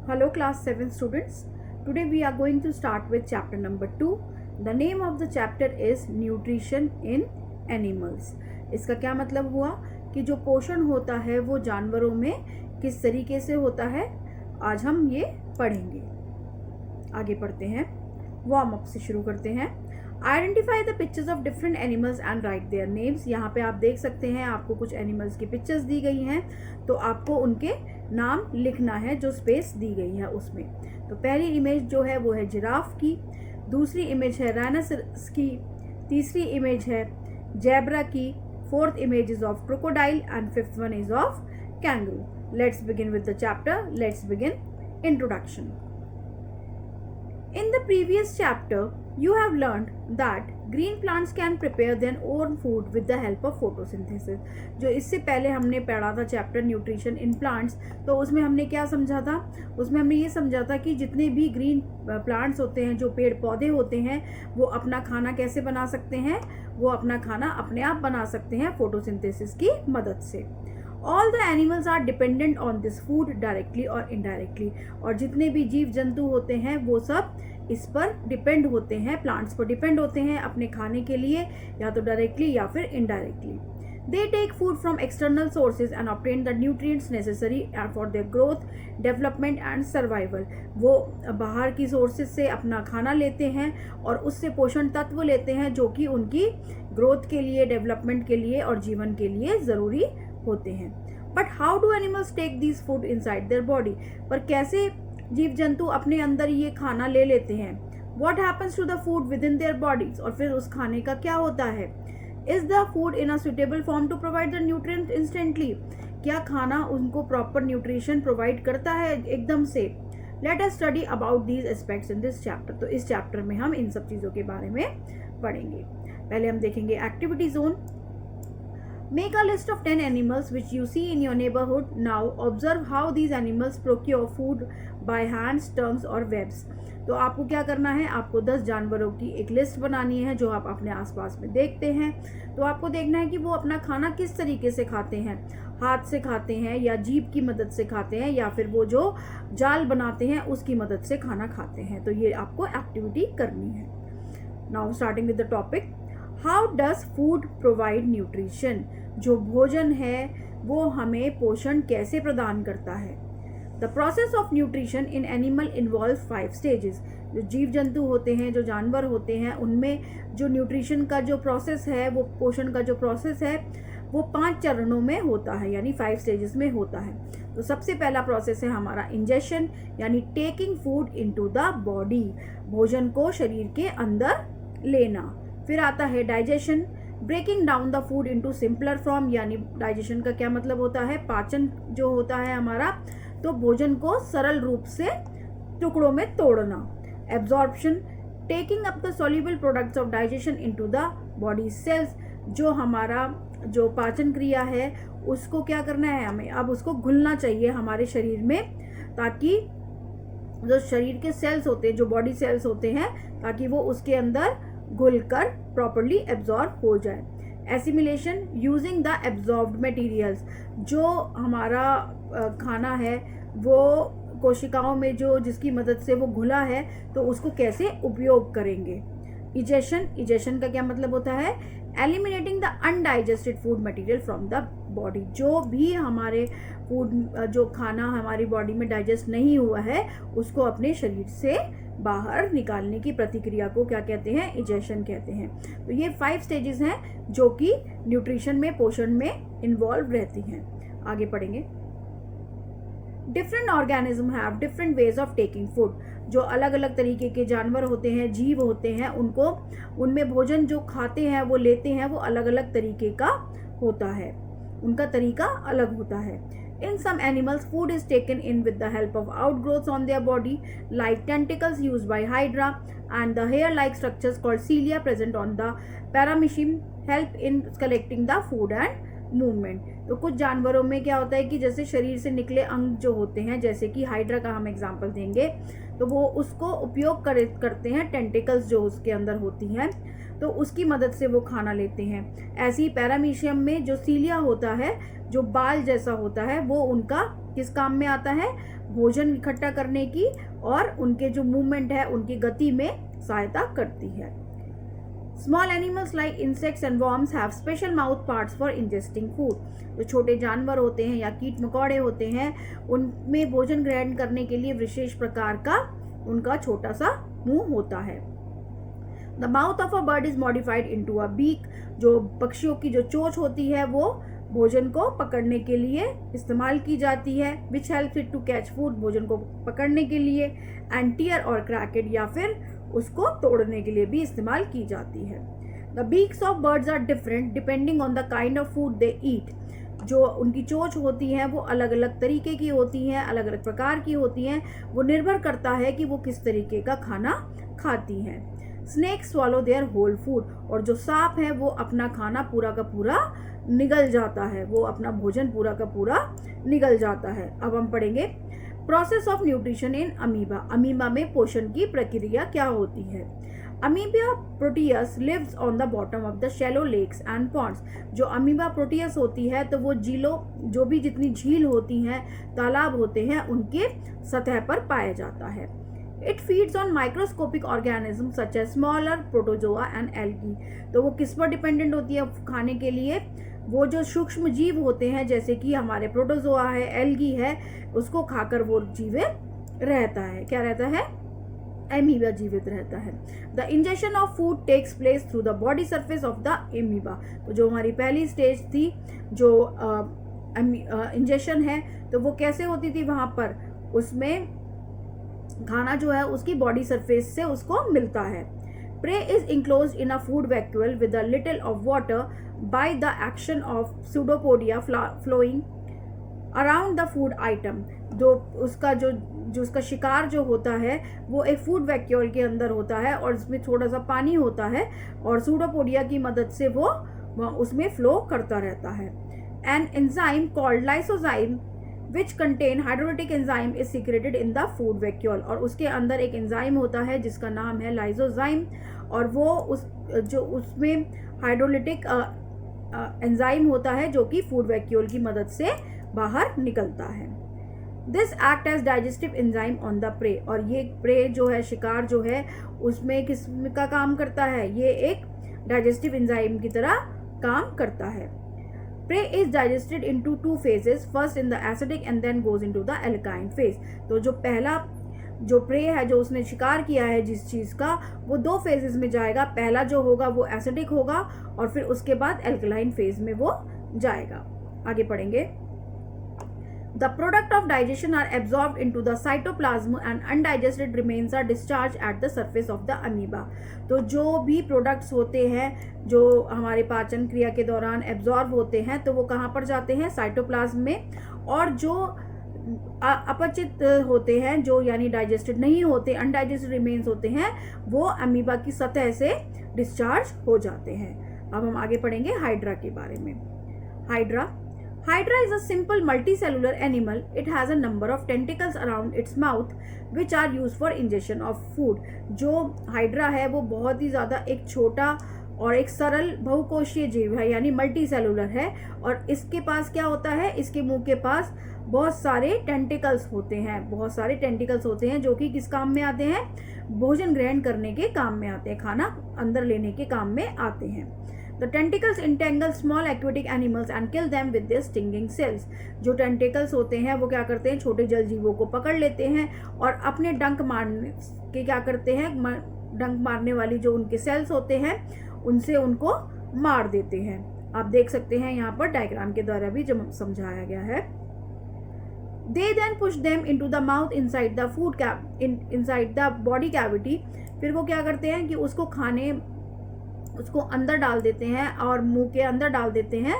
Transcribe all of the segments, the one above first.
Hello class 7 students. Today we are going to start with chapter number 2. The name of the chapter is Nutrition in Animals. इसका क्या मतलब हुआ कि जो पोषण होता है वो जानवरों में किस तरीके से होता है, आज हम ये पढ़ेंगे। आगे पढ़ते हैं, वार्म अप से शुरू करते हैं। Identify the pictures of different animals and right their names. यहाँ पे आप देख सकते हैं आपको कुछ एनिमल्स की पिक्चर्स दी गई हैं, तो आपको उनके नाम लिखना है जो स्पेस दी गई है उसमें। तो पहली इमेज जो है वो है जिराफ की, दूसरी इमेज है राइनोसेरस की, तीसरी इमेज है जेब्रा की, fourth image is of crocodile and fifth one is of kangaroo. Let's begin with the chapter. Let's begin introduction. In the previous chapter, you have learned that green plants can prepare their own food with the help of photosynthesis. जो इससे पहले हमने पढ़ा था chapter nutrition in plants, तो उसमें हमने क्या समझा था? उसमें हमने ये समझा था कि जितने भी ग्रीन प्लांट्स होते हैं, जो पेड़ पौधे होते हैं, वो अपना खाना कैसे बना सकते हैं? वो अपना खाना अपने आप बना सकते हैं फोटोसिंथेसिस की मदद से। All the animals are dependent on this food directly और इनडायरेक्टली। और जितने भी जीव जंतु होते हैं वो सब इस पर डिपेंड होते हैं, प्लांट्स पर डिपेंड होते हैं अपने खाने के लिए, या तो डायरेक्टली या फिर indirectly. They take food from external sources and obtain the nutrients necessary for their growth, development and survival. वो बाहर की सोर्सेज से अपना खाना लेते हैं और उससे पोषण तत्व लेते हैं जो कि उनकी ग्रोथ के लिए, डेवलपमेंट के लिए और जीवन के लिए ज़रूरी होते हैं। But how do animals take this food inside their body? पर कैसे जीव जंतु अपने अंदर ये खाना ले लेते हैं? What happens to the food within their bodies? और फिर उस खाने का क्या होता है? Is the food in a suitable form to provide the nutrient instantly? क्या खाना उनको प्रॉपर न्यूट्रिशन प्रोवाइड करता है एकदम से? Let us study about these aspects in this chapter. तो इस चैप्टर में हम इन सब चीज़ों के बारे में पढ़ेंगे। पहले हम देखेंगे activity zone. Make a list of 10 animals which you see in your neighborhood. Now observe how these animals procure food by hands, tongues or webs. तो आपको क्या करना है? आपको 10 जानवरों की एक लिस्ट बनानी है जो आप अपने आसपास में देखते हैं। तो आपको देखना है कि वो अपना खाना किस तरीके से खाते हैं, हाथ से खाते हैं या जीभ की मदद से खाते हैं, या फिर वो जो जाल बनाते हैं उसकी मदद से खाना खाते हैं। तो ये आपको एक्टिविटी करनी है। Now starting with the topic, how does food provide nutrition? जो भोजन है वो हमें पोषण कैसे प्रदान करता है? The process of nutrition in animal involve 5 stages. जो जीव जंतु होते हैं, जो जानवर होते हैं, उनमें जो न्यूट्रिशन का जो प्रोसेस है, वो पोषण का जो प्रोसेस है, वो 5 चरणों में होता है, यानी 5 स्टेजेस में होता है। तो सबसे पहला प्रोसेस है हमारा इंजेशन, यानी taking food into the body, भोजन को शरीर के अंदर लेना। फिर आता है digestion, breaking down the food into simpler form, यानी डाइजेशन का क्या मतलब होता है? पाचन जो होता है हमारा, तो भोजन को सरल रूप से टुकड़ों में तोड़ना। Absorption, taking up the soluble products of digestion into the body cells. जो हमारा जो पाचन क्रिया है उसको क्या करना है हमें? अब उसको घुलना चाहिए हमारे शरीर में, ताकि जो शरीर के सेल्स होते हैं, जो बॉडी सेल्स होते हैं, ताकि वो उसके अंदर घुलकर प्रॉपर्ली एब्जॉर्ब हो जाए। Assimilation, using the absorbed materials. जो हमारा खाना है वो कोशिकाओं में जो जिसकी मदद से वो घुला है, तो उसको कैसे उपयोग करेंगे। इजेशन का क्या मतलब होता है? Eliminating the undigested food material from the body. जो भी हमारे फूड, जो खाना हमारी बॉडी में डाइजेस्ट नहीं हुआ है, उसको अपने शरीर से बाहर निकालने की प्रक्रिया को क्या कहते हैं? इजेशन कहते हैं। तो ये 5 स्टेजेस हैं जो कि न्यूट्रिशन में, पोषण में इन्वॉल्व रहती हैं। आगे पढ़ेंगे। Different organism have different ways of taking food. जो अलग अलग तरीके के जानवर होते हैं, जीव होते हैं, उनको उनमें भोजन जो खाते हैं, वो लेते हैं, वो अलग अलग तरीके का होता है, उनका तरीका अलग होता है। In some animals, food is taken in with the help of outgrowths on their body, like tentacles used by Hydra, and the hair-like structures called cilia present on the paramecium help in collecting the food and movement. तो कुछ जानवरों में क्या होता है कि जैसे शरीर से निकले अंग जो होते हैं, जैसे कि हाइड्रा का हम एग्जाम्पल देंगे, तो वो उसको उपयोग करते हैं, टेंटिकल्स जो उसके अंदर होती हैं तो उसकी मदद से वो खाना लेते हैं। ऐसे ही पैरामीशियम में जो सीलिया होता है, जो बाल जैसा होता है, वो उनका किस काम में आता है? भोजन इकट्ठा करने की और उनके जो मूवमेंट है उनकी गति में सहायता करती है। Small animals like insects and worms have special mouth parts for ingesting food. जो छोटे जानवर होते हैं या कीट मकोड़े होते हैं, उनमें भोजन ग्रहण करने के लिए विशेष प्रकार का उनका छोटा सा मुंह होता है। The mouth of a bird is modified into a beak. जो पक्षियों की जो चोंच होती है वो भोजन को पकड़ने के लिए इस्तेमाल की जाती है, which helps it to catch food, भोजन को पकड़ने के लिए, एंड टियर और क्रैक इट, या फिर उसको तोड़ने के लिए भी इस्तेमाल की जाती है। The beaks of birds are different depending on the kind of food they eat. जो उनकी चोंच होती हैं वो अलग अलग तरीके की होती हैं, अलग अलग प्रकार की होती हैं। वो निर्भर करता है कि वो किस तरीके का खाना खाती हैं। Snake swallow their whole food. और जो सांप है वो अपना खाना पूरा का पूरा निगल जाता है, वो अपना भोजन पूरा का पूरा निगल जाता है। अब हम पढ़ेंगे process of nutrition in amoeba. Amoeba में पोषण की प्रक्रिया क्या होती है? Amoeba proteus lives on the bottom of the shallow lakes and ponds. जो अमीबा प्रोटियस होती है तो वो झीलों, जो भी जितनी झील होती हैं, तालाब होते हैं, उनके सतह पर पाया जाता है। It feeds on microscopic organism such as smaller protozoa and algae. तो वो किस पर डिपेंडेंट होती है खाने के लिए? वो जो सूक्ष्म जीव होते हैं, जैसे कि हमारे प्रोटोजोआ है, एल्गी है, उसको खाकर वो जीवित रहता है। क्या रहता है? एमीबा जीवित रहता है। The ingestion of food takes place through the body surface of the amoeba. तो जो हमारी पहली स्टेज थी, जो इंजेक्शन है, तो वो कैसे होती थी? वहां पर उसमें खाना जो है उसकी बॉडी सरफेस से उसको मिलता है। Prey is enclosed in a food vacuole with a little of water by the action of pseudopodia flowing around the food item. जो उसका शिकार जो होता है वो एक फूड वैक्यूल के अंदर होता है और इसमें थोड़ा सा पानी होता है और सूडोपोडिया की मदद से वो उसमें फ्लो करता रहता है। An enzyme called lysozyme which contain hydrolytic enzyme is secreted in the food vacuole. और उसके अंदर एक एंजाइम होता है जिसका नाम है लाइसोजाइम, और वो उसमें हाइड्रोलिटिक एंजाइम होता है जो कि फूड वैक्यूल की मदद से बाहर निकलता है। This act as digestive enzyme on the prey. और ये प्रे जो है, शिकार जो है, उसमें किस का काम करता है? ये एक डाइजेस्टिव एंजाइम की तरह काम करता है। Prey is digested into 2 phases, first in the acidic and then goes into the एल्काइन फेज। तो जो पहला जो प्रे है, जो उसने शिकार किया है जिस चीज़ का, वो 2 phases में जाएगा। पहला जो होगा वो एसिडिक होगा और फिर उसके बाद एल्कलाइन फेज में वो जाएगा। आगे पढ़ेंगे। The product of digestion are absorbed into the cytoplasm and undigested remains are discharged at the surface of the amoeba। तो जो भी प्रोडक्ट्स होते हैं जो हमारे पाचन क्रिया के दौरान एब्जॉर्ब होते हैं, तो वो कहाँ पर जाते हैं? साइटोप्लाज्म में। और जो अपचित होते हैं, जो यानी डाइजेस्टेड नहीं होते, अनडाइजेस्टेड रिमेन्स होते हैं, वो अमीबा की सतह से डिस्चार्ज हो जाते हैं। अब हम आगे पढ़ेंगे हाइड्रा के बारे में। Hydra is a simple multicellular animal. It has a number of tentacles around its mouth which are used for ingestion of food। जो हाइड्रा है वो बहुत ही ज़्यादा एक छोटा और एक सरल बहुकोशीय जीव है, यानी मल्टी सेलुलर है। और इसके पास क्या होता है? इसके मुंह के पास बहुत सारे टेंटिकल्स होते हैं, जो कि किस काम में आते हैं? भोजन ग्रहण करने के काम में आते हैं, खाना अंदर लेने के काम में आते हैं। The tentacles entangle small aquatic animals and kill them with their stinging cells। जो टेंटिकल्स होते हैं वो क्या करते हैं? छोटे जल जीवों को पकड़ लेते हैं और अपने डंक मारने के क्या करते हैं? डंक मारने वाली जो उनके सेल्स होते हैं उनसे उनको मार देते हैं। आप देख सकते हैं यहाँ पर डायग्राम के द्वारा भी जब समझाया गया है। They then push them into the mouth inside the food inside the body cavity। फिर वो क्या करते हैं कि उसको अंदर डाल देते हैं और मुंह के अंदर डाल देते हैं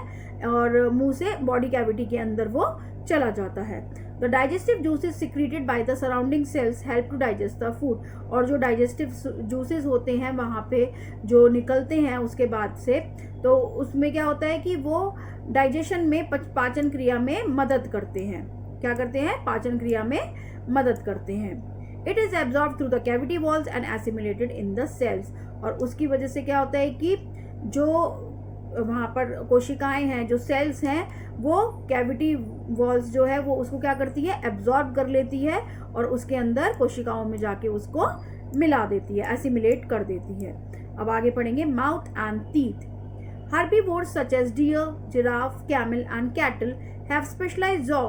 और मुंह से बॉडी कैविटी के अंदर वो चला जाता है। The digestive juices secreted by the surrounding cells help to digest the food. और जो डाइजेस्टिव जूसेस होते हैं वहाँ पे जो निकलते हैं उसके बाद से, तो उसमें क्या होता है कि वो डाइजेशन में, पाचन क्रिया में मदद करते हैं। क्या करते हैं? पाचन क्रिया में मदद करते हैं। It is absorb through the cavity walls and assimilated in the cells. और उसकी वजह से क्या होता है कि जो वहाँ पर कोशिकाएं हैं, जो सेल्स हैं, वो कैविटी वॉल्स जो है वो उसको क्या करती है, एब्जॉर्ब कर लेती है और उसके अंदर कोशिकाओं में जाके उसको मिला देती है, एसिमिलेट कर देती है। अब आगे पढ़ेंगे mouth and teeth. Herbivores such as deer, giraffe, camel and cattle have specialized jaw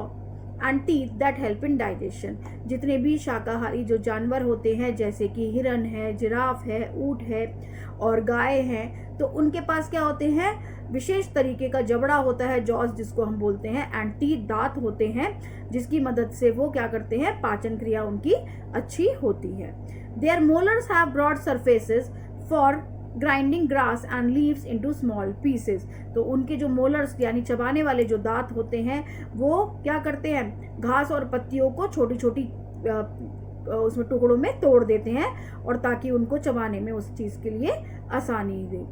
and teeth that help in digestion। जितने भी शाकाहारी जो जानवर होते हैं जैसे कि हिरन है, जिराफ है, ऊंट है और गाय है, तो उनके पास क्या होते हैं, विशेष तरीके का जबड़ा होता है, जॉस जिसको हम बोलते हैं, एंड टीथ दांत होते हैं जिसकी मदद से वो क्या करते हैं, पाचन क्रिया उनकी अच्छी होती है। Their molars have broad surfaces for grinding grass and leaves into small pieces. तो उनके जो मोलर्स यानी चबाने वाले जो दांत होते हैं वो क्या करते हैं, घास और पत्तियों को छोटी छोटी उसमें टुकड़ों में तोड़ देते हैं और ताकि उनको चबाने में उस चीज़ के लिए आसानी दे।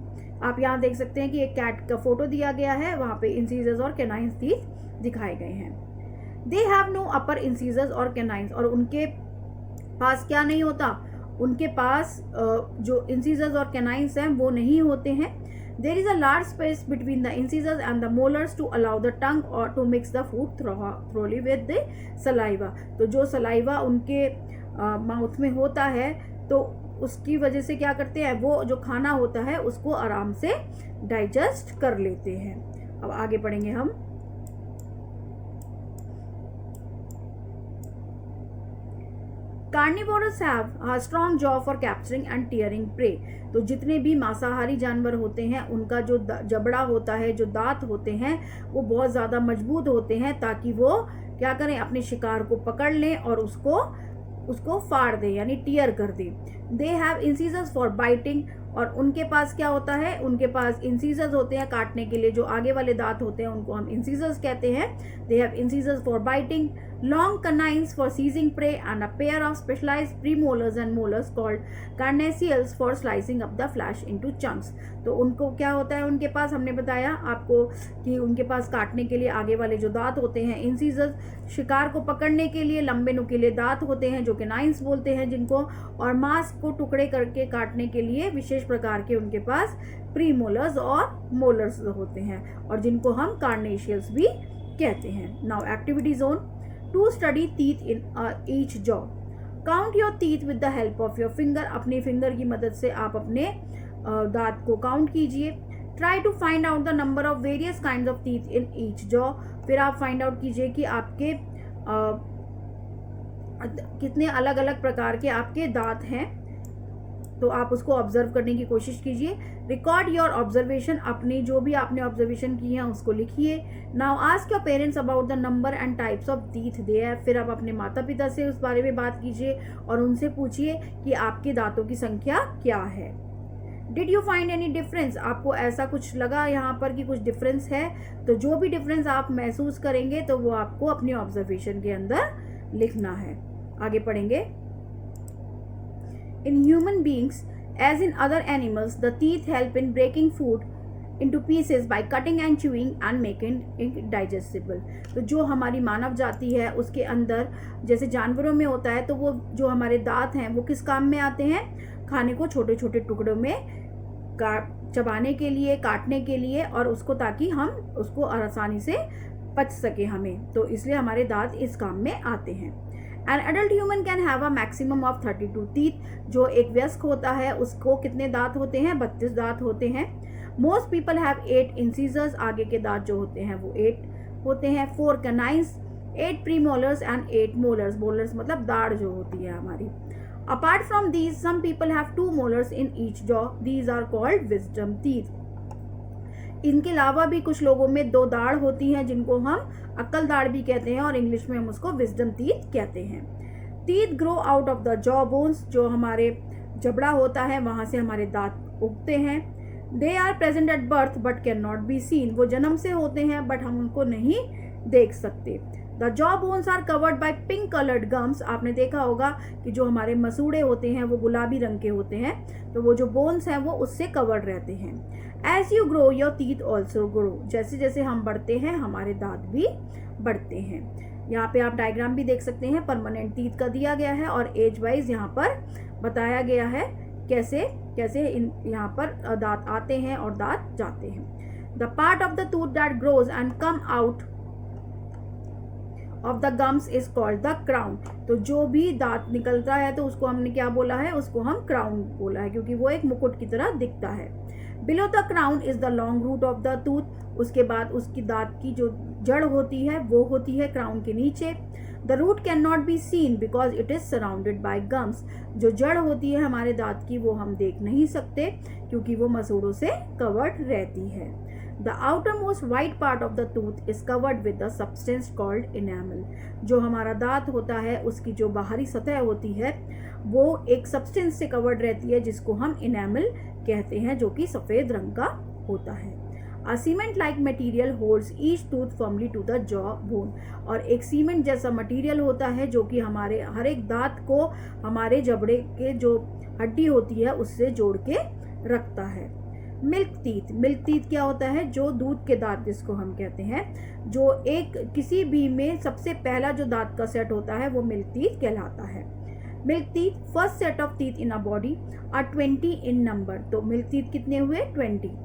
आप यहाँ देख सकते हैं कि एक कैट का फोटो दिया गया है, वहाँ पे इंसीजर्स और कैनाइंस टीथ दिखाए गए हैं। They have no upper incisors और कैनाइंस, और उनके पास क्या नहीं होता, उनके पास जो इंसीजर्स और कैनाइंस हैं वो नहीं होते हैं। There is a large space between the incisors and the molars to allow the tongue और to mix the food thoroughly with the saliva. तो जो सलाइवा उनके माउथ में होता है तो उसकी वजह से क्या करते हैं, वो जो खाना होता है उसको आराम से डाइजेस्ट कर लेते हैं। अब आगे पढ़ेंगे हम। Carnivorous have a strong jaw for capturing and tearing prey. तो जितने भी मांसाहारी जानवर होते हैं उनका जो जबड़ा होता है, जो दांत होते हैं, वो बहुत ज़्यादा मजबूत होते हैं ताकि वो क्या करें, अपने शिकार को पकड़ लें और उसको फाड़ दें यानी टीयर कर दें। They have incisors for biting, और उनके पास क्या होता है, उनके पास इंसीजर्स होते हैं काटने के लिए, जो आगे वाले दांत होते हैं उनको हम इंसीजर्स कहते हैं। They have incisors for biting, long canines for seizing prey and a pair of specialized premolars and molars called carnassials for slicing up the flesh into chunks। तो उनको क्या होता है, उनके पास हमने बताया आपको कि उनके पास काटने के लिए आगे वाले जो दांत होते हैं इंसीजर्स, शिकार को पकड़ने के लिए लंबे नुकीले दांत होते हैं जो कैनाइंस बोलते हैं जिनको, और मांस को टुकड़े करके काटने के लिए विशेष प्रकार के उनके पास प्रीमोलर्स और मोलर्स होते हैं और जिनको हम कार्नेशियल्स भी कहते हैं। Now activity zone. To study teeth in each jaw. Count your teeth with the help of your finger. अपने फिंगर की मदद से आप अपने दांत को काउंट कीजिए। Try to find out the number of various kinds of teeth in each jaw. फिर आप फाइंड आउट कीजिए कि आपके कितने अलग अलग प्रकार के आपके दांत हैं, तो आप उसको ऑब्जर्व करने की कोशिश कीजिए। रिकॉर्ड योर ऑब्जर्वेशन, अपनी जो भी आपने ऑब्जर्वेशन की है उसको लिखिए। Now ask your parents about the number and types of teeth they have. फिर आप अपने माता पिता से उस बारे में बात कीजिए और उनसे पूछिए कि आपके दांतों की संख्या क्या है। Did you find any difference, आपको ऐसा कुछ लगा यहाँ पर कि कुछ डिफरेंस है, तो जो भी डिफरेंस आप महसूस करेंगे तो वो आपको अपनी ऑब्जर्वेशन के अंदर लिखना है। आगे पढ़ेंगे। In human beings, as in other animals, the teeth help in breaking food into pieces by cutting and chewing and making it digestible। तो जो हमारी मानव जाति है उसके अंदर जैसे जानवरों में होता है, तो वो जो हमारे दांत हैं वो किस काम में आते हैं, खाने को छोटे छोटे टुकड़ों में चबाने के लिए, काटने के लिए, और उसको ताकि हम उसको आसानी से पच सके हमें, तो इसलिए हमारे दांत इस काम में आते हैं। An adult human can have a maximum of 32 teeth। जो एक वयस्क होता है उसको कितने दांत होते हैं, 32 दांत होते हैं। Most people have 8 incisors, आगे के दांत जो होते हैं वो 8 होते हैं। 4 canines, 8 premolars and 8 molars। molars मतलब दाढ़ जो होती है हमारी। Apart from these, some people have 2 molars in each jaw. These are called wisdom teeth। इनके अलावा भी कुछ लोगों में 2 दाढ़ होती हैं जिनको हम अक्ल दाढ़ भी कहते हैं और इंग्लिश में हम उसको विजडम टीथ कहते हैं। Teeth grow out of the jaw bones, जो हमारे जबड़ा होता है वहाँ से हमारे दांत उगते हैं। They are present at birth but can not be seen, वो जन्म से होते हैं बट हम उनको नहीं देख सकते। The jaw bones are covered by pink coloured gums. आपने देखा होगा कि जो हमारे मसूड़े होते हैं वो गुलाबी रंग के होते हैं, तो वो जो बोन्स हैं वो उससे कवर्ड रहते हैं। As you grow your teeth also grow, जैसे जैसे हम बढ़ते हैं हमारे दांत भी बढ़ते हैं। यहाँ पे आप डायग्राम भी देख सकते हैं, परमानेंट टीथ का दिया गया है और एज वाइज यहाँ पर बताया गया है कैसे कैसे इन यहाँ पर दांत आते हैं और दांत जाते हैं। The part of the tooth that grows and come out of the gums is called the crown. तो जो भी दांत निकलता है तो उसको हमने क्या बोला है, उसको हम क्राउन बोला है, क्योंकि वो एक मुकुट की तरह दिखता है। Below the crown is the long route of the tooth. उसके बाद उसकी दांत की जो जड़ होती है वो होती है क्राउन के नीचे। The root can not be seen because it is surrounded by gums. जो जड़ होती है हमारे दांत की वो हम देख नहीं सकते क्योंकि वो मसूड़ों से कवर्ड रहती है। The outermost white part of the tooth is covered with the substance called enamel. जो हमारा दांत होता है उसकी जो बाहरी सतह होती है वो एक सब्सटेंस से कवर्ड रहती है जिसको हम इनेमल कहते हैं, जो कि सफ़ेद रंग का होता है। A cement-like material holds each tooth firmly to the jaw bone. और एक सीमेंट जैसा मटेरियल होता है जो कि हमारे हर एक दांत को हमारे जबड़े के जो हड्डी होती है उससे जोड़ के रखता है। मिल्क टीथ क्या होता है, जो दूध के दांत जिसको हम कहते हैं, जो एक किसी भी में सबसे पहला जो दांत का सेट होता है वो मिल्क टीथ कहलाता है। Milk teeth first set of teeth in a body are 20 in number. तो मिल्क टीथ कितने हुए, 20।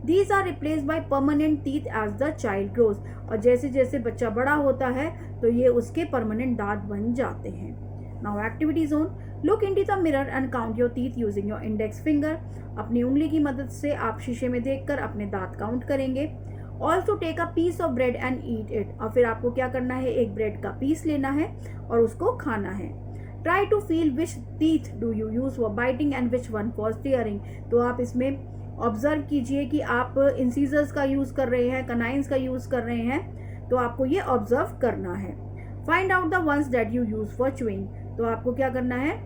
These are replaced by permanent teeth as the child grows. और जैसे जैसे बच्चा बड़ा होता है तो ये उसके परमानेंट दांत बन जाते हैं। Now activity zone, look into the mirror and count your teeth using your index finger. अपनी उंगली की मदद से आप शीशे में देखकर अपने दांत काउंट करेंगे। Also take a piece of bread and eat it. और फिर आपको क्या करना है, एक ब्रेड का पीस लेना है और उसको खाना है। Try to feel which teeth do you use for biting and which one for tearing. तो आप इसमें ऑब्जर्व कीजिए कि आप इंसीजर्स का यूज कर रहे हैं, कनाइंस का यूज कर रहे हैं, तो आपको ये ऑब्जर्व करना है। Find out the ones that you use for chewing. तो आपको क्या करना है,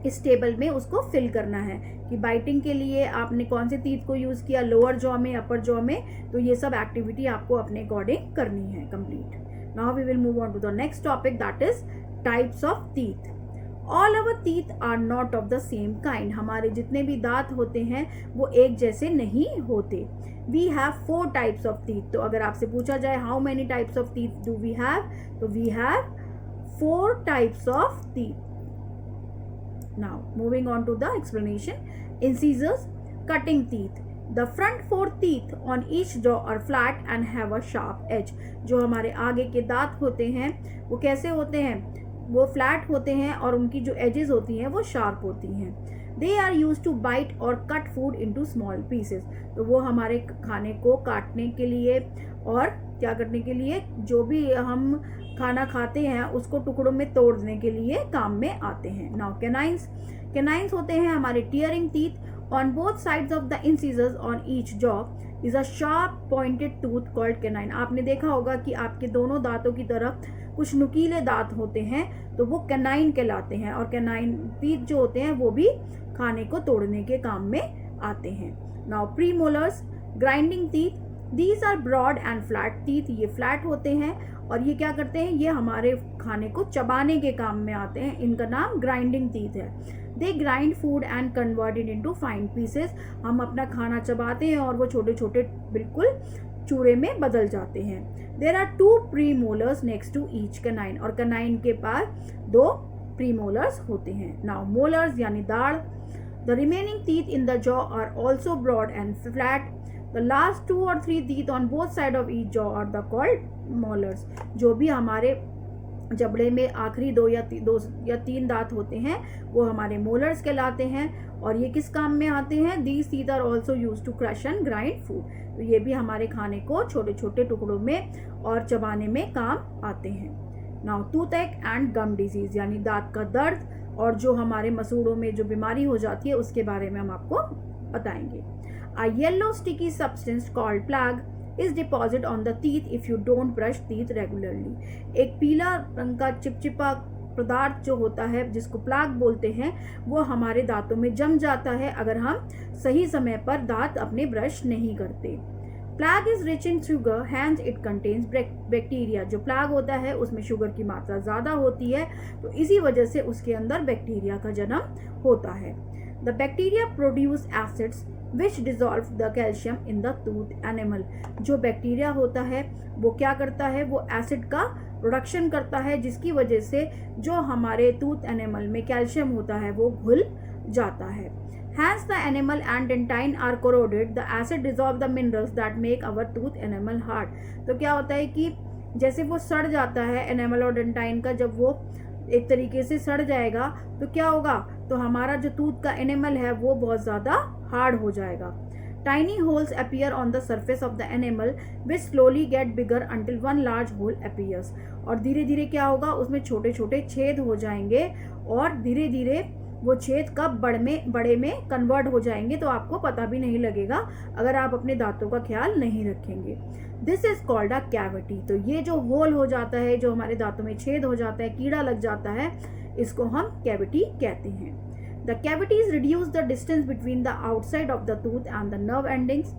इस टेबल में उसको फिल करना है कि बाइटिंग के लिए आपने कौन से टीथ को यूज़ किया, लोअर जॉ में, अपर जॉ में। तो ये सब एक्टिविटी आपको अपने अकॉर्डिंग करनी है complete. Now we will move on to the next topic that is types of teeth. All our teeth are not of the same kind. हमारे जितने भी दांत होते हैं वो एक जैसे नहीं होते। We have 4 types of teeth. तो अगर आपसे पूछा जाए how many types of teeth do we have, तो we have 4 types of teeth. Now moving on to the explanation. Incisors, cutting teeth. The front 4 teeth on each jaw are flat and have a sharp edge. जो हमारे आगे के दांत होते हैं वो कैसे होते हैं, वो फ्लैट होते हैं और उनकी जो एजेस होती हैं वो शार्प होती हैं। They are used to bite or cut food into small pieces. तो वो हमारे खाने को काटने के लिए और क्या करने के लिए, जो भी हम खाना खाते हैं उसको टुकड़ों में तोड़ने के लिए काम में आते हैं। नाउ कैनाइंस होते हैं हमारे tearing teeth. On both sides of the incisors on each jaw is a sharp pointed tooth called canine. आपने देखा होगा कि आपके दोनों दांतों की तरफ कुछ नुकीले दांत होते हैं तो वो कैनाइन कहलाते हैं। और कैनाइन टीथ जो होते हैं वो भी खाने को तोड़ने के काम में आते हैं। Now premolars, grinding teeth. These are broad and flat teeth. ये फ्लैट होते हैं और ये क्या करते हैं, ये हमारे खाने को चबाने के काम में आते हैं। इनका नाम ग्राइंडिंग टीथ है। They grind food and convert it into fine pieces. हम अपना खाना चबाते हैं और वो छोटे छोटे बिल्कुल चूरे में बदल जाते हैं। There are 2 premolars next to each canine. और कैनाइन के पास 2 प्रीमोलर्स होते हैं। नाउ मोलर्स यानी दाढ़। The remaining teeth in the jaw are also broad and flat. The last 2 or 3 teeth on both sides of each jaw are the called molars. जो भी हमारे जबड़े में आखिरी 2 या 3 दांत होते हैं वो हमारे मोलर्स कहलाते हैं। और ये किस काम में आते हैं, these teeth are also used to crush and grind food. तो ये भी हमारे खाने को छोटे छोटे टुकड़ों में और चबाने में काम आते हैं। Now toothache and gum disease यानी दांत का दर्द और जो हमारे मसूड़ों में जो बीमारी हो जाती है उसके बारे में हम आपको बताएंगे। A yellow sticky substance called plaque is deposited on the teeth if you don't brush teeth regularly. एक पीला रंग का चिपचिपा पदार्थ जो होता है जिसको प्लाक बोलते हैं वो हमारे दांतों में जम जाता है अगर हम सही समय पर दांत अपने ब्रश नहीं करते। Plaque is rich in sugar, hence it contains bacteria. जो प्लाक होता है उसमें शुगर की मात्रा ज़्यादा होती है तो इसी वजह से उसके अंदर बैक्टीरिया का जन्म होता है। The bacteria produce acids which dissolve the calcium in the tooth animal. जो बैक्टीरिया होता है वो क्या करता है, वो एसिड का प्रोडक्शन करता है, जिसकी वजह से जो हमारे टूथ एनिमल में कैल्शियम होता है वो घुल जाता है. Hence the enamel and dentine are corroded. The acid dissolve the minerals that make our tooth enamel hard. तो क्या होता है कि जैसे वो सड़ जाता है एनेमल और डेंटाइन का, जब वो एक तरीके से सड़ जाएगा तो क्या होगा, तो हमारा जो टूथ का एनेमल है वो बहुत ज़्यादा हार्ड हो जाएगा. Tiny holes appear on the surface of the enamel which slowly get bigger until one large hole appears. और धीरे धीरे क्या होगा, उसमें छोटे छोटे छेद हो जाएंगे और धीरे धीरे वो छेद कब बड़े में कन्वर्ट हो जाएंगे तो आपको पता भी नहीं लगेगा अगर आप अपने दांतों का ख्याल नहीं रखेंगे. This is called a cavity. तो ये जो होल हो जाता है, जो हमारे दांतों में छेद हो जाता है, कीड़ा लग जाता है, इसको हम कैविटी कहते हैं. The cavities reduce the distance between the outside of the tooth and the nerve endings.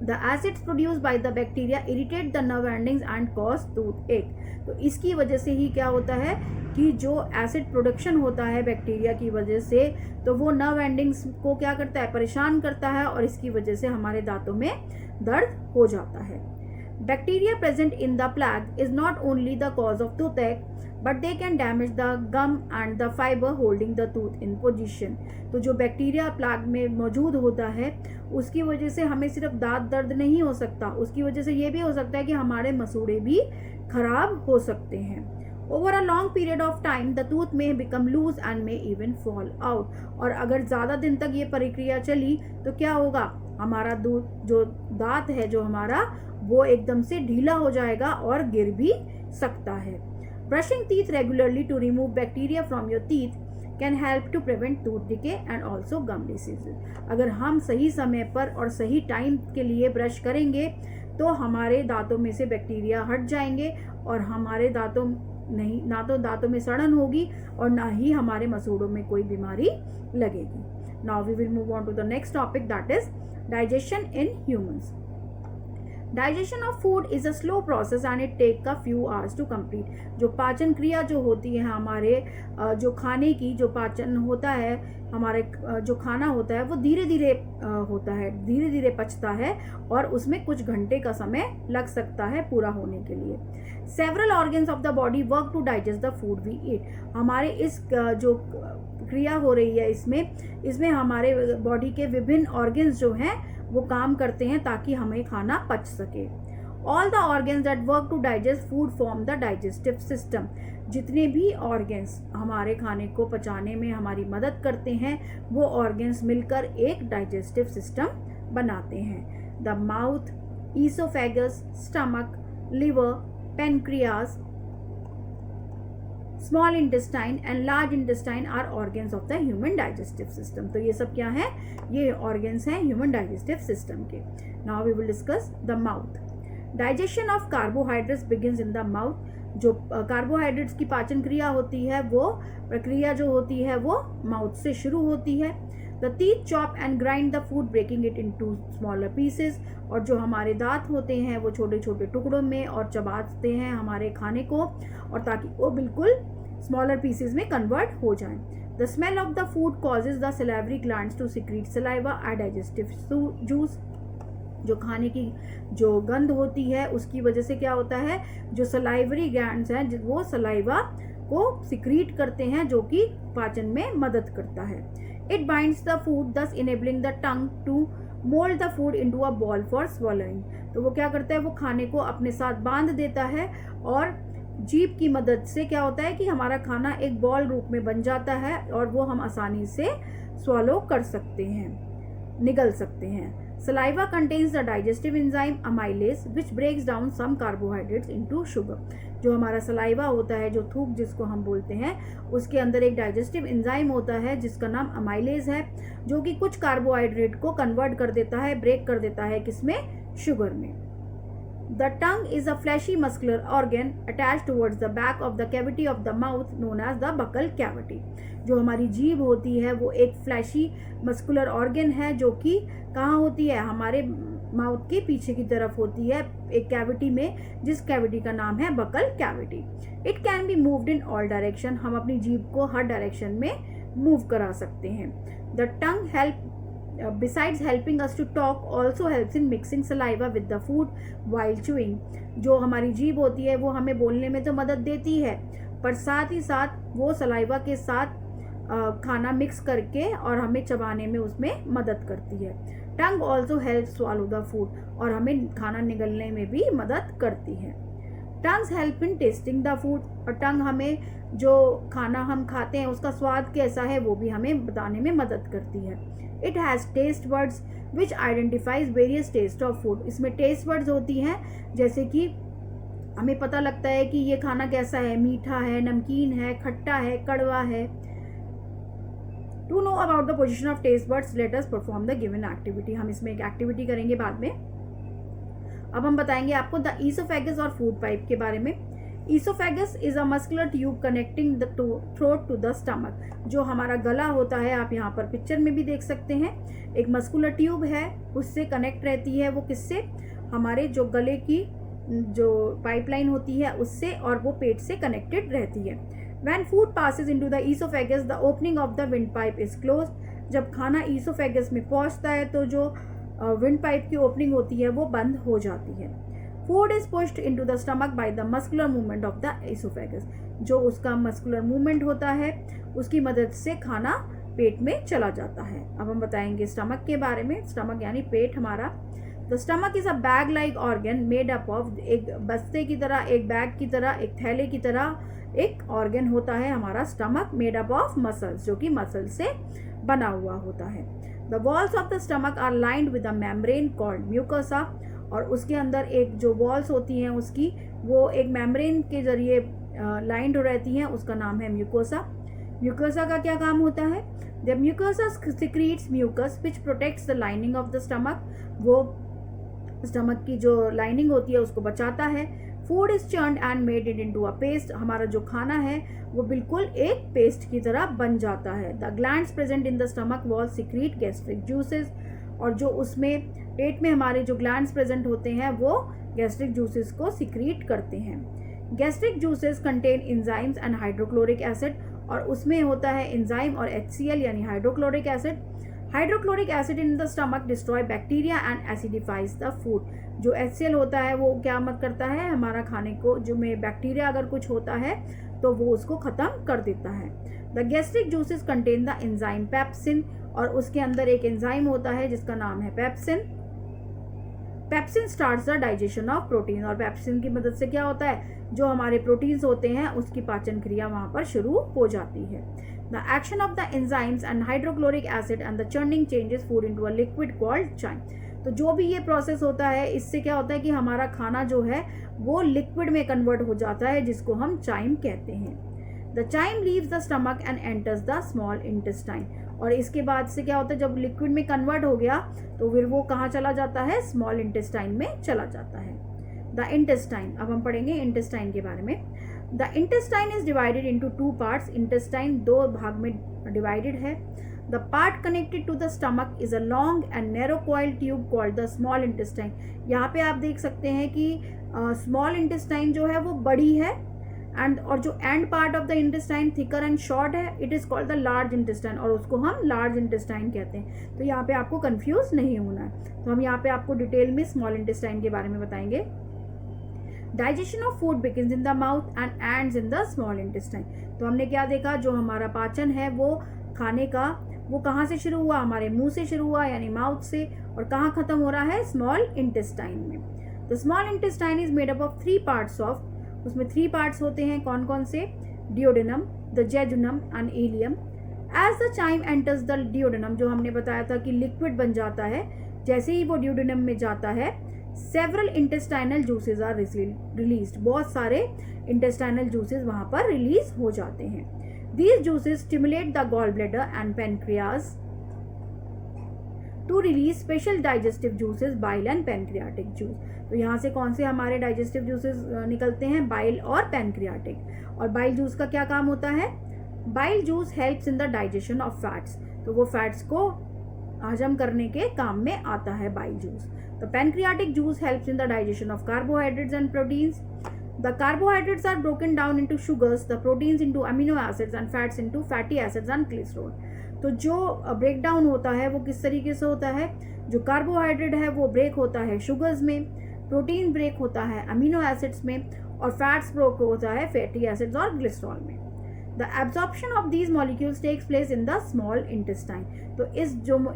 The acids produced by the bacteria irritate the nerve endings and cause toothache. तो इसकी वजह से ही क्या होता है कि जो एसिड प्रोडक्शन होता है बैक्टीरिया की वजह से, तो वो नर्व एंडिंग्स को क्या करता है, परेशान करता है और इसकी वजह से हमारे दांतों में दर्द हो जाता है. Bacteria present in the plaque is not only the cause of toothache, but they can damage the gum and the fiber holding the tooth in position. तो जो बैक्टीरिया प्लाक में मौजूद होता है उसकी वजह से हमें सिर्फ दांत दर्द नहीं हो सकता, उसकी वजह से ये भी हो सकता है कि हमारे मसूड़े भी खराब हो सकते हैं. Over a long period of time, the tooth may become loose and may even fall out. और अगर ज़्यादा दिन तक ये प्रक्रिया चली तो क्या होगा, हमारा जो दांत है जो हमारा वो एकदम से ढीला हो जाएगा और गिर भी सकता है. Brushing teeth regularly to remove bacteria from your teeth can help to prevent tooth decay and also gum diseases. अगर हम सही समय पर और सही टाइम के लिए ब्रश करेंगे तो हमारे दांतों में से बैक्टीरिया हट जाएंगे और हमारे ना तो दांतों में सड़न होगी और ना ही हमारे मसूड़ों में कोई बीमारी लगेगी. Now we will move on to the next topic, that is digestion in humans. Digestion of food is a slow process and it take a few hours to complete. जो पाचन क्रिया जो होती है हमारे जो खाने की जो पाचन होता है, हमारे जो खाना होता है वो धीरे धीरे होता है, धीरे धीरे पचता है और उसमें कुछ घंटे का समय लग सकता है पूरा होने के लिए. Several organs of the body work to digest the food we eat. हमारे इस जो क्रिया हो रही है इसमें हमारे बॉडी के विभिन्न ऑर्गन्स जो हैं वो काम करते हैं ताकि हमें खाना पच सके. All the organs that work to digest food form the digestive system. जितने भी ऑर्गन्स हमारे खाने को पचाने में हमारी मदद करते हैं वो ऑर्गन्स मिलकर एक डाइजेस्टिव सिस्टम बनाते हैं. The mouth, oesophagus, stomach, liver, pancreas, small intestine and large intestine are organs of the human digestive system. तो ये सब क्या है, ये ऑर्गन्स हैं ह्यूमन डाइजेस्टिव सिस्टम के. Now we will discuss the mouth. Digestion of carbohydrates begins in the mouth. जो carbohydrates की पाचन क्रिया होती है वो प्रक्रिया जो होती है वो माउथ से शुरू होती है. The teeth chop and grind the food breaking it into smaller pieces. और जो हमारे दांत होते हैं वो छोटे छोटे टुकड़ों में और चबाते हैं हमारे खाने को और ताकि वो बिल्कुल स्मॉलर पीसेस में कन्वर्ट हो जाएं. The smell of the food causes the salivary glands to secrete saliva and digestive juice. जो खाने की जो गंध होती है उसकी वजह से क्या होता है, जो सलाइवरी ग्लैंड्स हैं वो सलाइवा को सिक्रीट करते हैं जो कि पाचन में मदद करता है. It binds the food thus enabling the tongue to mould the food into a ball for swallowing. तो वो क्या करता है, वो खाने को अपने साथ बांध देता है और जीभ की मदद से क्या होता है कि हमारा खाना एक बॉल रूप में बन जाता है और वो हम आसानी से स्वॉलो कर सकते हैं, निगल सकते हैं. Saliva contains the digestive enzyme amylase which breaks down some carbohydrates into sugar. जो हमारा सलाइवा होता है, जो थूक जिसको हम बोलते हैं, उसके अंदर एक डाइजेस्टिव एंजाइम होता है जिसका नाम अमाइलेज है जो कि कुछ कार्बोहाइड्रेट को कन्वर्ट कर देता है, ब्रेक कर देता है किसमें, शुगर में. The tongue is a fleshy muscular organ attached towards the back of the cavity of the mouth known as the buccal cavity. जो हमारी जीभ होती है वो एक फ्लैशी मस्कुलर ऑर्गन है जो कि कहाँ होती है, हमारे माउथ के पीछे की तरफ होती है एक कैविटी में, जिस कैविटी का नाम है buccal cavity. It can be moved in all direction. हम अपनी जीभ को हर डायरेक्शन में मूव करा सकते हैं. The tongue help besides helping us to talk also helps in mixing saliva with the food while chewing. जो हमारी जीभ होती है वो हमें बोलने में तो मदद देती है, पर साथ ही साथ वो सलाइवा के साथ खाना मिक्स करके और हमें चबाने में उसमें मदद करती है. Tongue also help swallow the food, और हमें खाना निगलने में भी मदद करती है. Tongues help in tasting the food, और टंग हमें जो खाना हम खाते हैं उसका स्वाद कैसा है वो भी हमें बताने में मदद करती है. It has taste words which identifies various taste of food. इसमें टेस्ट वर्ड्स होती हैं, जैसे कि हमें पता लगता है कि ये खाना कैसा है, मीठा है, नमकीन है, खट्टा है, कड़वा है. To know about the position of taste words let us perform the given activity. हम इसमें एक एक्टिविटी करेंगे बाद में. अब हम बताएंगे आपको द ईसोफेगस और फूड पाइप के बारे में. Oesophagus is a muscular tube connecting the throat to the stomach. जो हमारा गला होता है, आप यहाँ पर पिक्चर में भी देख सकते हैं, एक मस्कुलर ट्यूब है, उससे कनेक्ट रहती है. वो किससे? हमारे जो गले की जो पाइपलाइन होती है उससे, और वो पेट से कनेक्टेड रहती है. When food passes into the esophagus, the opening of the windpipe is closed. जब खाना ईसोफेगस में पहुंचता है तो जो विंड पाइप की ओपनिंग होती है वो बंद हो जाती है. Food is pushed into the stomach by the muscular movement of the oesophagus. जो उसका मस्कुलर मूवमेंट होता है उसकी मदद से खाना पेट में चला जाता है. अब हम बताएंगे स्टमक के बारे में. स्टमक यानी पेट हमारा. The stomach is a bag like organ made up of, एक बस्ते की तरह, एक बैग की तरह, एक थैले की तरह एक ऑर्गन होता है हमारा stomach, made up of muscles, जो कि मसल से बना हुआ होता है. The walls of the stomach are lined with a membrane called mucosa, और उसके अंदर एक जो वॉल्स होती हैं उसकी, वो एक मेम्ब्रेन के जरिए लाइंड रहती हैं, उसका नाम है म्यूकोसा. म्यूकोसा का क्या काम होता है? The mucosa secretes mucus which protects the lining of the stomach. वो स्टमक की जो लाइनिंग होती है उसको बचाता है. Food is churned and made it into a paste. हमारा जो खाना है वो बिल्कुल एक पेस्ट की तरह बन जाता है. The glands present in the stomach wall secrete gastric juices, और जो उसमें पेट में हमारे जो ग्लैंड्स प्रेजेंट होते हैं वो गैस्ट्रिक जूसेस को सिक्रीट करते हैं. Gastric juices contain enzymes and hydrochloric acid, और उसमें होता है एंजाइम और HCl यानी hydrochloric acid. Hydrochloric acid in the stomach destroy bacteria and acidifies the food. जो HCl होता है वो क्या मत करता है, हमारा खाने को जो में बैक्टीरिया अगर कुछ होता है तो वो उसको ख़त्म कर देता है. The gastric juices contain the enzyme pepsin, और उसके अंदर एक एंजाइम होता है जिसका नाम है pepsin. Pepsin starts the digestion of protein, और पेप्सिन की मदद से क्या होता है, जो हमारे प्रोटीन्स होते हैं उसकी पाचन क्रिया वहाँ पर शुरू हो जाती है. The action of the enzymes and hydrochloric acid and the churning changes food into a liquid called chyme. तो जो भी ये प्रोसेस होता है इससे क्या होता है कि हमारा खाना जो है वो लिक्विड में कन्वर्ट हो जाता है, जिसको हम चाइम कहते हैं. The chyme leaves the stomach and enters the small intestine, और इसके बाद से क्या होता है, जब लिक्विड में कन्वर्ट हो गया तो फिर वो कहाँ चला जाता है, स्मॉल इंटेस्टाइन में चला जाता है. The intestine. अब हम पढ़ेंगे इंटेस्टाइन के बारे में. The intestine is divided into 2 parts. Intestine 2 भाग में डिवाइडेड है. The part connected to the stomach is a long and narrow coil tube called the small intestine. यहाँ पे आप देख सकते हैं कि स्मॉल इंटेस्टाइन जो है वो बड़ी है, एंड और जो end part of the intestine thicker and short है, it is called the large intestine, और उसको हम लार्ज इंटेस्टाइन कहते हैं. तो यहाँ पे आपको कंफ्यूज नहीं होना है. तो हम यहाँ पे आपको डिटेल में स्मॉल इंटेस्टाइन के बारे में बताएंगे. Digestion of food begins in the mouth and ends in the small intestine. तो हमने क्या देखा, जो हमारा पाचन है वो खाने का वो कहाँ से शुरू हुआ, हमारे मुंह से शुरू हुआ यानी माउथ से, और कहाँ खत्म हो रहा है, स्मॉल इंटेस्टाइन में. The small intestine is made up of 3 parts of, उसमें 3 पार्ट्स होते हैं. कौन कौन से? Duodenum, the jejunum and ileum. As the chyme enters the duodenum, जो हमने बताया था कि लिक्विड बन जाता है, जैसे ही वो डियोडेनम में जाता है several intestinal juices are released. बहुत सारे इंटेस्टाइनल जूसेज वहाँ पर रिलीज हो जाते हैं. These juices stimulate the gallbladder and pancreas to release special digestive juices, bile and pancreatic juice. तो यहाँ से कौन से हमारे digestive juices निकलते हैं, bile और pancreatic. और bile juice का क्या काम होता है? Bile juice helps in the digestion of fats. तो वो fats को हजम करने के काम में आता है bile juice. The pancreatic juice helps in the digestion of carbohydrates and proteins. The carbohydrates are broken down into sugars, the proteins into amino acids and fats into fatty acids and glycerol. तो जो break down होता है वो किस तरीके से होता है, जो कार्बोहाइड्रेट है वो ब्रेक होता है शुगर्स में, प्रोटीन ब्रेक होता है अमीनो एसिड्स में, और फैट्स ब्रेक होता है फैटी एसिड्स और ग्लिसरॉल में. The absorption of these molecules takes place in the small intestine. तो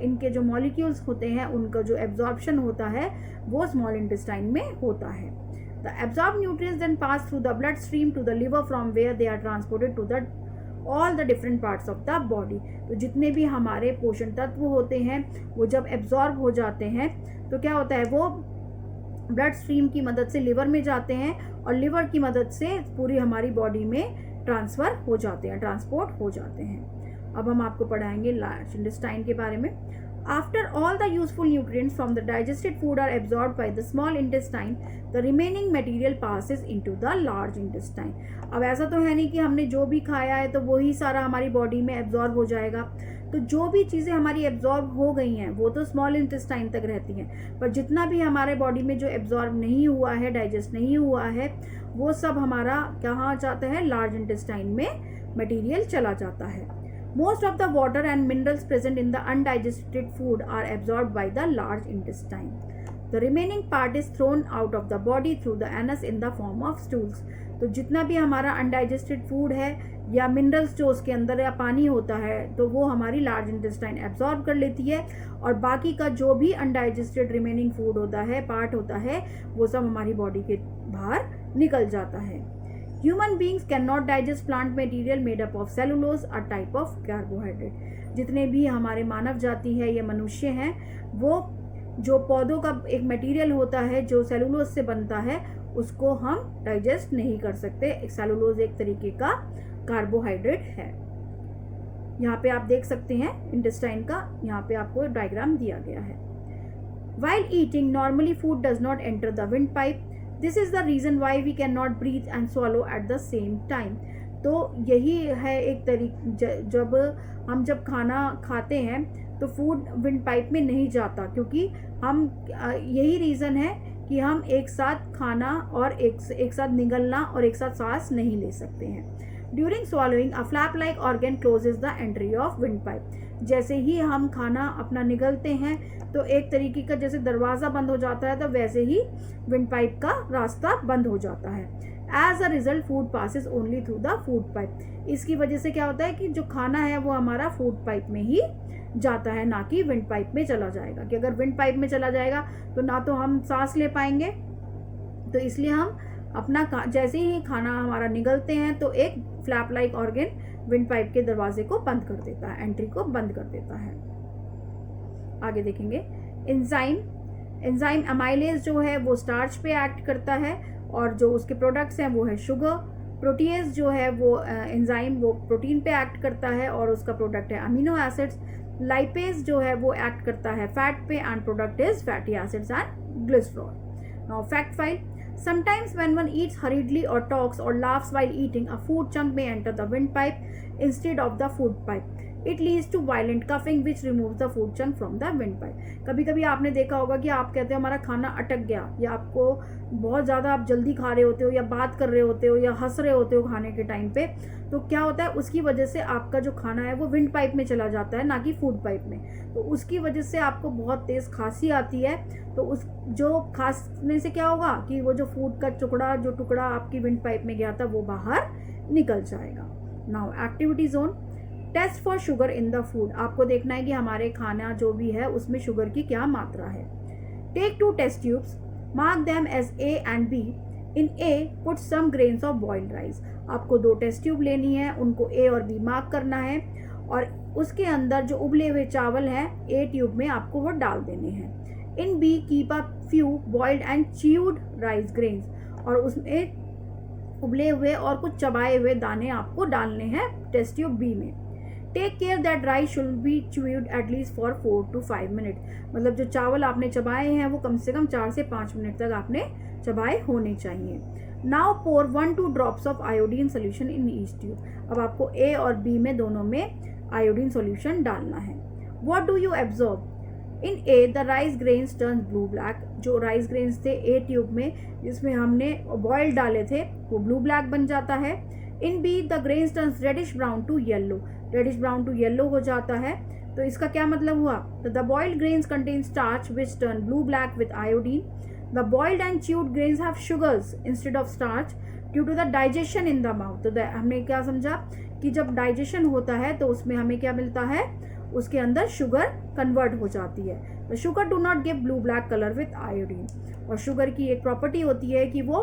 इनके जो मॉलिक्यूल्स होते हैं उनका जो एब्जॉर्प्शन होता है वो स्मॉल इंटेस्टाइन में होता है. The absorb nutrients then pass through the blood stream to the liver from where they are transported to the all the different parts of the body. तो जितने भी हमारे पोषण तत्व होते हैं वो जब एब्जॉर्ब हो जाते हैं तो क्या होता है, वो ब्लड स्ट्रीम की मदद से लिवर में जाते हैं और लिवर की मदद से पूरी हमारी बॉडी में ट्रांसफ़र हो जाते हैं, ट्रांसपोर्ट हो जाते हैं. अब हम आपको पढ़ाएंगे लार्ज इंटेस्टाइन के बारे में. After all the useful nutrients from the digested food are absorbed by the small intestine, the remaining material passes into the large intestine. अब ऐसा तो है नहीं कि हमने जो भी खाया है तो वही सारा हमारी बॉडी में एब्जॉर्ब हो जाएगा. तो जो भी चीज़ें हमारी एब्जॉर्ब हो गई हैं वो तो स्मॉल इंटेस्टाइन तक रहती हैं, पर जितना भी हमारे बॉडी में जो एब्जॉर्ब नहीं हुआ है, डाइजेस्ट नहीं हुआ है, वो सब हमारा कहाँ जाता है, लार्ज इंटेस्टाइन में मटेरियल चला जाता है. Most of the water and minerals present in the undigested food are absorbed by the large intestine. The remaining part is thrown out of the body through the anus in the form of stools. तो जितना भी हमारा undigested food है या minerals जो उसके अंदर या पानी होता है तो वो हमारी लार्ज इंटेस्टाइन एब्जॉर्ब कर लेती है, और बाकी का जो भी अनडाइजेस्टेड रिमेनिंग फूड होता है, पार्ट होता है, वो सब हमारी बॉडी के बाहर निकल जाता है. Human beings cannot digest plant material made up of cellulose, a type of carbohydrate. जितने भी हमारे मानव जाति है या मनुष्य हैं वो जो पौधों का एक मटेरियल होता है जो सेलुलोज से बनता है उसको हम डाइजेस्ट नहीं कर सकते. सेलुलोज एक तरीके का कार्बोहाइड्रेट है. यहाँ पे आप देख सकते हैं इंटेस्टाइन का, यहाँ पे आपको डायग्राम दिया गया है. While eating, normally food does not enter the windpipe. This is the reason why we cannot breathe and swallow at the same time. तो यही है एक जब खाना खाते हैं तो फूड विंड पाइप में नहीं जाता, क्योंकि हम यही रीज़न है कि हम एक साथ खाना और एक साथ निगलना और एक साथ सांस नहीं ले सकते हैं. During swallowing, a flap-like organ closes the entry of windpipe. जैसे ही हम खाना अपना निगलते हैं तो एक तरीके का जैसे दरवाज़ा बंद हो जाता है तो वैसे ही विंड पाइप का रास्ता बंद हो जाता है. As a result food passes only through the food pipe. इसकी वजह से क्या होता है कि जो खाना है वो हमारा फूड पाइप में ही जाता है, ना कि विंड पाइप में चला जाएगा. कि अगर विंड पाइप में चला जाएगा तो ना तो हम सांस ले पाएंगे, तो इसलिए हम अपना जैसे ही खाना हमारा निगलते हैं तो एक flap like organ wind pipe के दरवाजे को बंद कर देता है, एंट्री को बंद कर देता है. आगे देखेंगे एंजाइम अमाइलेज जो है वो स्टार्च पे एक्ट करता है और जो उसके प्रोडक्ट्स हैं वो है शुगर. प्रोटीएज जो है वो एंजाइम वो प्रोटीन पे एक्ट करता है और उसका प्रोडक्ट है अमीनो एसिड्स. लाइपेज जो है वो एक्ट करता है फैट पे and product is fatty acids and glycerol. Now fact file. Sometimes when one eats hurriedly or talks or laughs while eating, a food chunk may enter the windpipe instead of the food pipe. It leads to violent coughing which removes the food chunk from the windpipe. कभी कभी आपने देखा होगा कि आप कहते हो हमारा खाना अटक गया, या आपको बहुत ज़्यादा आप जल्दी खा रहे होते हो या बात कर रहे होते हो या हंस रहे होते हो खाने के टाइम पे, तो क्या होता है उसकी वजह से आपका जो खाना है वो विंड पाइप में चला जाता है, ना कि फूड पाइप में. तो उसकी वजह से आपको बहुत तेज़ खांसी आती है. तो उस जो खांसने से क्या होगा कि वो जो फूड का टुकड़ा आपकी विंड पाइप में गया था वो बाहर निकल जाएगा. Now activity zone. Test for sugar in the food. आपको देखना है कि हमारे खाना जो भी है उसमें शुगर की क्या मात्रा है. Take 2 test tubes, mark them as A and B. In A put some grains of boiled rice. आपको 2 टेस्ट ट्यूब लेनी है, उनको A और B मार्क करना है और उसके अंदर जो उबले हुए चावल हैं A ट्यूब में आपको वो डाल देने हैं. इन B keep a few boiled and chewed rice grains. और उसमें उबले हुए और कुछ चबाए हुए दाने आपको डालने हैं टेस्ट ट्यूब B में. Take care that rice should be chewed at least for 4 to 5 minute. मतलब जो चावल आपने चबाए हैं वो कम से कम 4 से 5 मिनट तक आपने चबाए होने चाहिए. Now pour 1 to 2 drops of iodine solution in each tube. अब आपको A और B में दोनों में आयोडीन सोल्यूशन डालना है. What do you absorb? In A the rice grains turn blue black. जो राइस ग्रेन्स थे ए ट्यूब में जिसमें हमने बॉइल्ड डाले थे वो ब्लू ब्लैक बन जाता है. In B the grains turns reddish brown to yellow, reddish brown to yellow हो जाता है. तो इसका क्या मतलब हुआ? The boiled grains contain starch which turn blue black with iodine. The boiled and chewed grains have sugars instead of starch due to the digestion in the mouth. तो हमने क्या समझा कि जब डाइजेशन होता है तो उसमें हमें क्या मिलता है, उसके अंदर शुगर कन्वर्ट हो जाती है. The sugar do not give blue black colour with iodine. और शुगर की एक प्रॉपर्टी होती है कि वो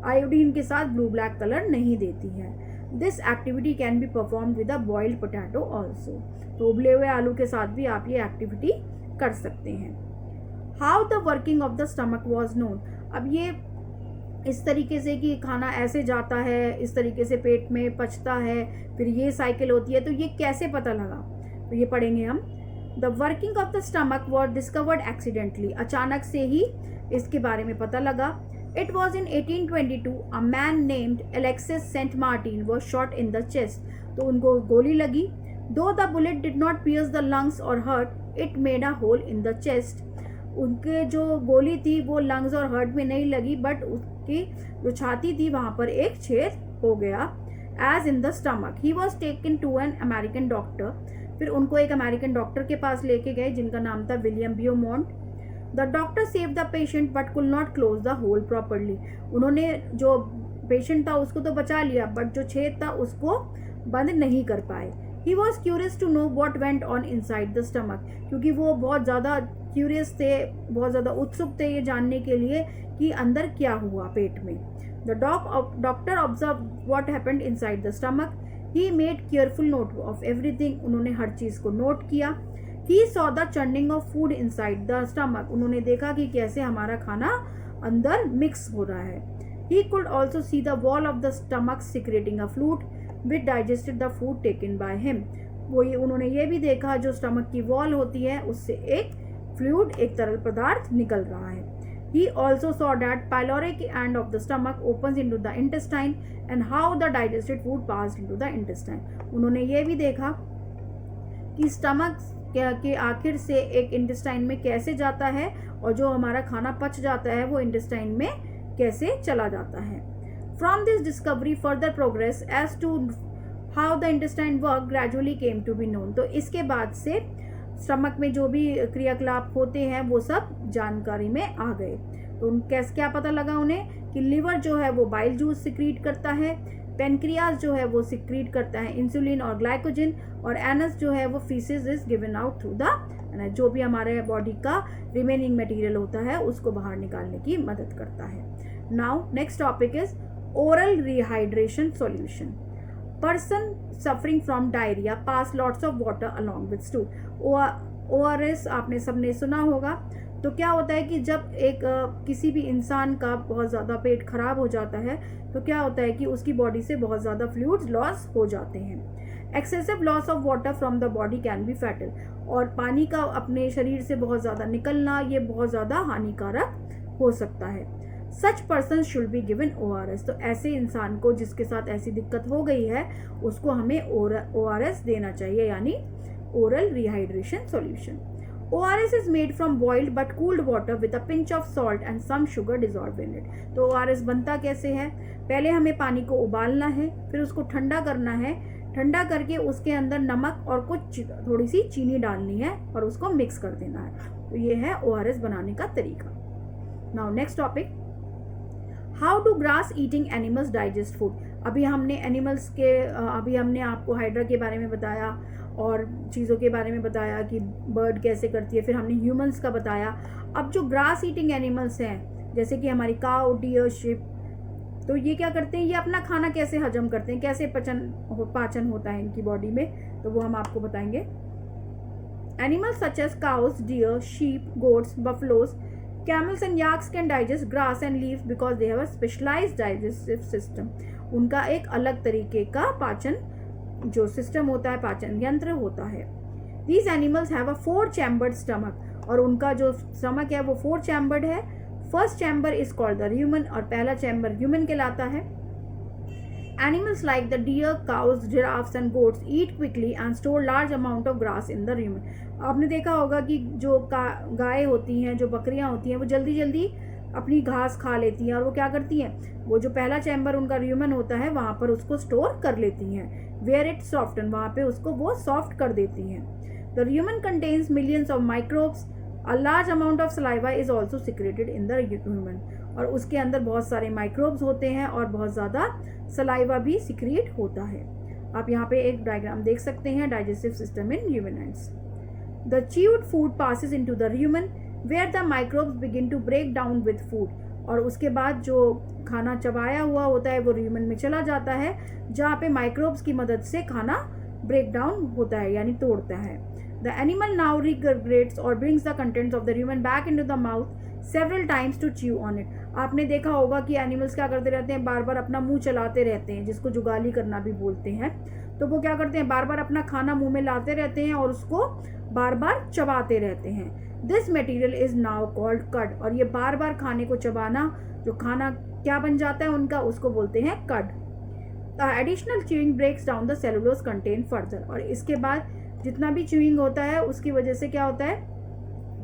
आयोडीन के साथ ब्लू ब्लैक कलर नहीं देती है. This activity can be perform with a boiled potato also. तो उबले हुए आलू के साथ भी आप ये एक्टिविटी कर सकते हैं. How the working of the stomach was known. अब ये इस तरीके से कि खाना ऐसे जाता है, इस तरीके से पेट में पचता है, फिर ये साइकिल होती है, तो ये कैसे पता लगा? तो ये पढ़ेंगे हम. The working of the stomach was discovered accidentally. अचानक से ही इसके बारे में पता लगा. It was in 1822 a man named Alexis Saint Martin was shot in the chest. तो उनको गोली लगी. Though the bullet did not pierce the lungs or heart, it made a hole in the chest. उनके जो गोली थी वो lungs और हार्ट में नहीं लगी, बट उसकी जो छाती थी वहाँ पर एक छेद हो गया. As in the stomach, he was taken to an American doctor. फिर उनको एक अमेरिकन डॉक्टर के पास लेके गए जिनका नाम था William Beaumont. The doctor save the patient but could not close the hole properly. उन्होंने जो पेशेंट था उसको तो बचा लिया, बट जो छेद था उसको बंद नहीं कर पाए. He was curious to know what went on inside the stomach. क्योंकि वो बहुत ज़्यादा क्यूरियस थे, बहुत ज़्यादा उत्सुक थे ये जानने के लिए कि अंदर क्या हुआ पेट में. The doctor observe what happened inside the stomach. He made careful note of everything. उन्होंने हर चीज़ को नोट किया. He saw the churning of food inside the stomach. उन्होंने देखा कि कैसे हमारा खाना अंदर मिक्स हो रहा है. He could also see the wall of the stomach secreting a fluid which digested the food taken by him. उन्होंने ये भी देखा जो स्टमक की वॉल होती है उससे एक फ्लूइड, एक तरल पदार्थ निकल रहा है. He also saw that pyloric end of the stomach opens into the intestine and how the digested food passed into the intestine. उन्होंने ये भी देखा कि स्टमक के आखिर से एक इंटेस्टाइन में कैसे जाता है और जो हमारा खाना पच जाता है वो इंटेस्टाइन में कैसे चला जाता है. From this discovery further progress as to how the intestine work gradually came to be known. तो इसके बाद से स्टमक में जो भी क्रियाकलाप होते हैं वो सब जानकारी में आ गए. तो कैसे क्या पता लगा उन्हें कि लिवर जो है वो बाइल जूस सिक्रीट करता है, पेनक्रियाज जो है वो सिक्रीट करता है इंसुलिन और ग्लाइकोजन, और एनस जो है वो faeces is given out through the जो भी हमारे बॉडी का रिमेनिंग मटेरियल होता है उसको बाहर निकालने की मदद करता है. Now next topic is oral rehydration solution. Person suffering from diarrhoea pass lots of water along with stool. ORS आपने सबने सुना होगा. तो क्या होता है कि जब किसी भी इंसान का बहुत ज़्यादा पेट खराब हो जाता है तो क्या होता है कि उसकी बॉडी से बहुत ज़्यादा फ्लूइड्स लॉस हो जाते हैं. Excessive loss of water from the body can be fatal. और पानी का अपने शरीर से बहुत ज़्यादा निकलना ये बहुत ज़्यादा हानिकारक हो सकता है. Such person should be given ORS. तो ऐसे इंसान को जिसके साथ ऐसी दिक्कत हो गई है उसको हमें ORS देना चाहिए, यानी oral rehydration solution. ORS is made from boiled but cooled water with a pinch of salt and some sugar dissolved in it. तो ORS बनता कैसे है? पहले हमें पानी को उबालना है, फिर उसको ठंडा करना है, ठंडा करके उसके अंदर नमक और कुछ थोड़ी सी चीनी डालनी है और उसको मिक्स कर देना है. तो ये है ORS बनाने का तरीका. Now next topic, how do grass eating animals digest food. अभी हमने आपको हाइड्रा के बारे में बताया और चीज़ों के बारे में बताया कि बर्ड कैसे करती है, फिर हमने ह्यूमंस का बताया. अब जो ग्रास ईटिंग एनिमल्स हैं जैसे कि हमारी काउ, डियर, शिप, तो ये क्या करते हैं, ये अपना खाना कैसे हजम करते हैं, कैसे पाचन होता है इनकी बॉडी में, तो वो हम आपको बताएंगे. Animals such as cows, deer, sheep, goats, buffaloes, camels and yaks can digest grass and leaves because they have a specialised digestive system. उनका एक अलग तरीके का पाचन जो सिस्टम होता है, पाचन यंत्र होता है. These animals have a 4 chambered stomach. और उनका जो स्टमक है वो 4 chambered है. First chamber is called the rumen और पहला चैम्बर ह्यूमन कहलाता है. Animals like the deer, cows, giraffes and goats eat quickly and store large amount of grass in the rumen. आपने देखा होगा कि जो गाय होती हैं, जो बकरियां होती हैं, वो जल्दी जल्दी अपनी घास खा लेती हैं और वो क्या करती हैं, वो जो पहला चैम्बर उनका र्यूमन होता है वहाँ पर उसको स्टोर कर लेती हैं. वेयर इट सॉफ्टन, वहाँ पे उसको वो सॉफ्ट कर देती हैं. The र्यूमन contains millions of microbes. A large amount of saliva is also secreted in the र्यूमन. और उसके अंदर बहुत सारे माइक्रोब्स होते हैं और बहुत ज़्यादा सलाइवा भी सिक्रेट होता है. आप यहाँ पे एक डायग्राम देख सकते हैं, digestive system in ruminants. The chewed food passes into the rumen where the microbes begin to break down with food. और उसके बाद जो खाना चबाया हुआ होता है वो रूमन में चला जाता है, जहाँ पे माइक्रोब्स की मदद से खाना ब्रेक डाउन होता है यानी तोड़ता है. The animal now regurgitates or brings the contents of the rumen back into the mouth several times to chew on it. आपने देखा होगा कि एनिमल्स क्या करते रहते हैं, बार बार अपना मुंह चलाते रहते हैं, जिसको जुगाली करना भी बोलते हैं. तो वो क्या करते हैं, बार बार अपना खाना मुंह में लाते रहते हैं और उसको बार बार चबाते रहते हैं. This material is now called कड. और ये बार बार खाने को चबाना, जो खाना क्या बन जाता है उनका, उसको बोलते हैं cud. The additional chewing breaks down the cellulose content further. और इसके बाद जितना भी च्यूइंग होता है उसकी वजह से क्या होता है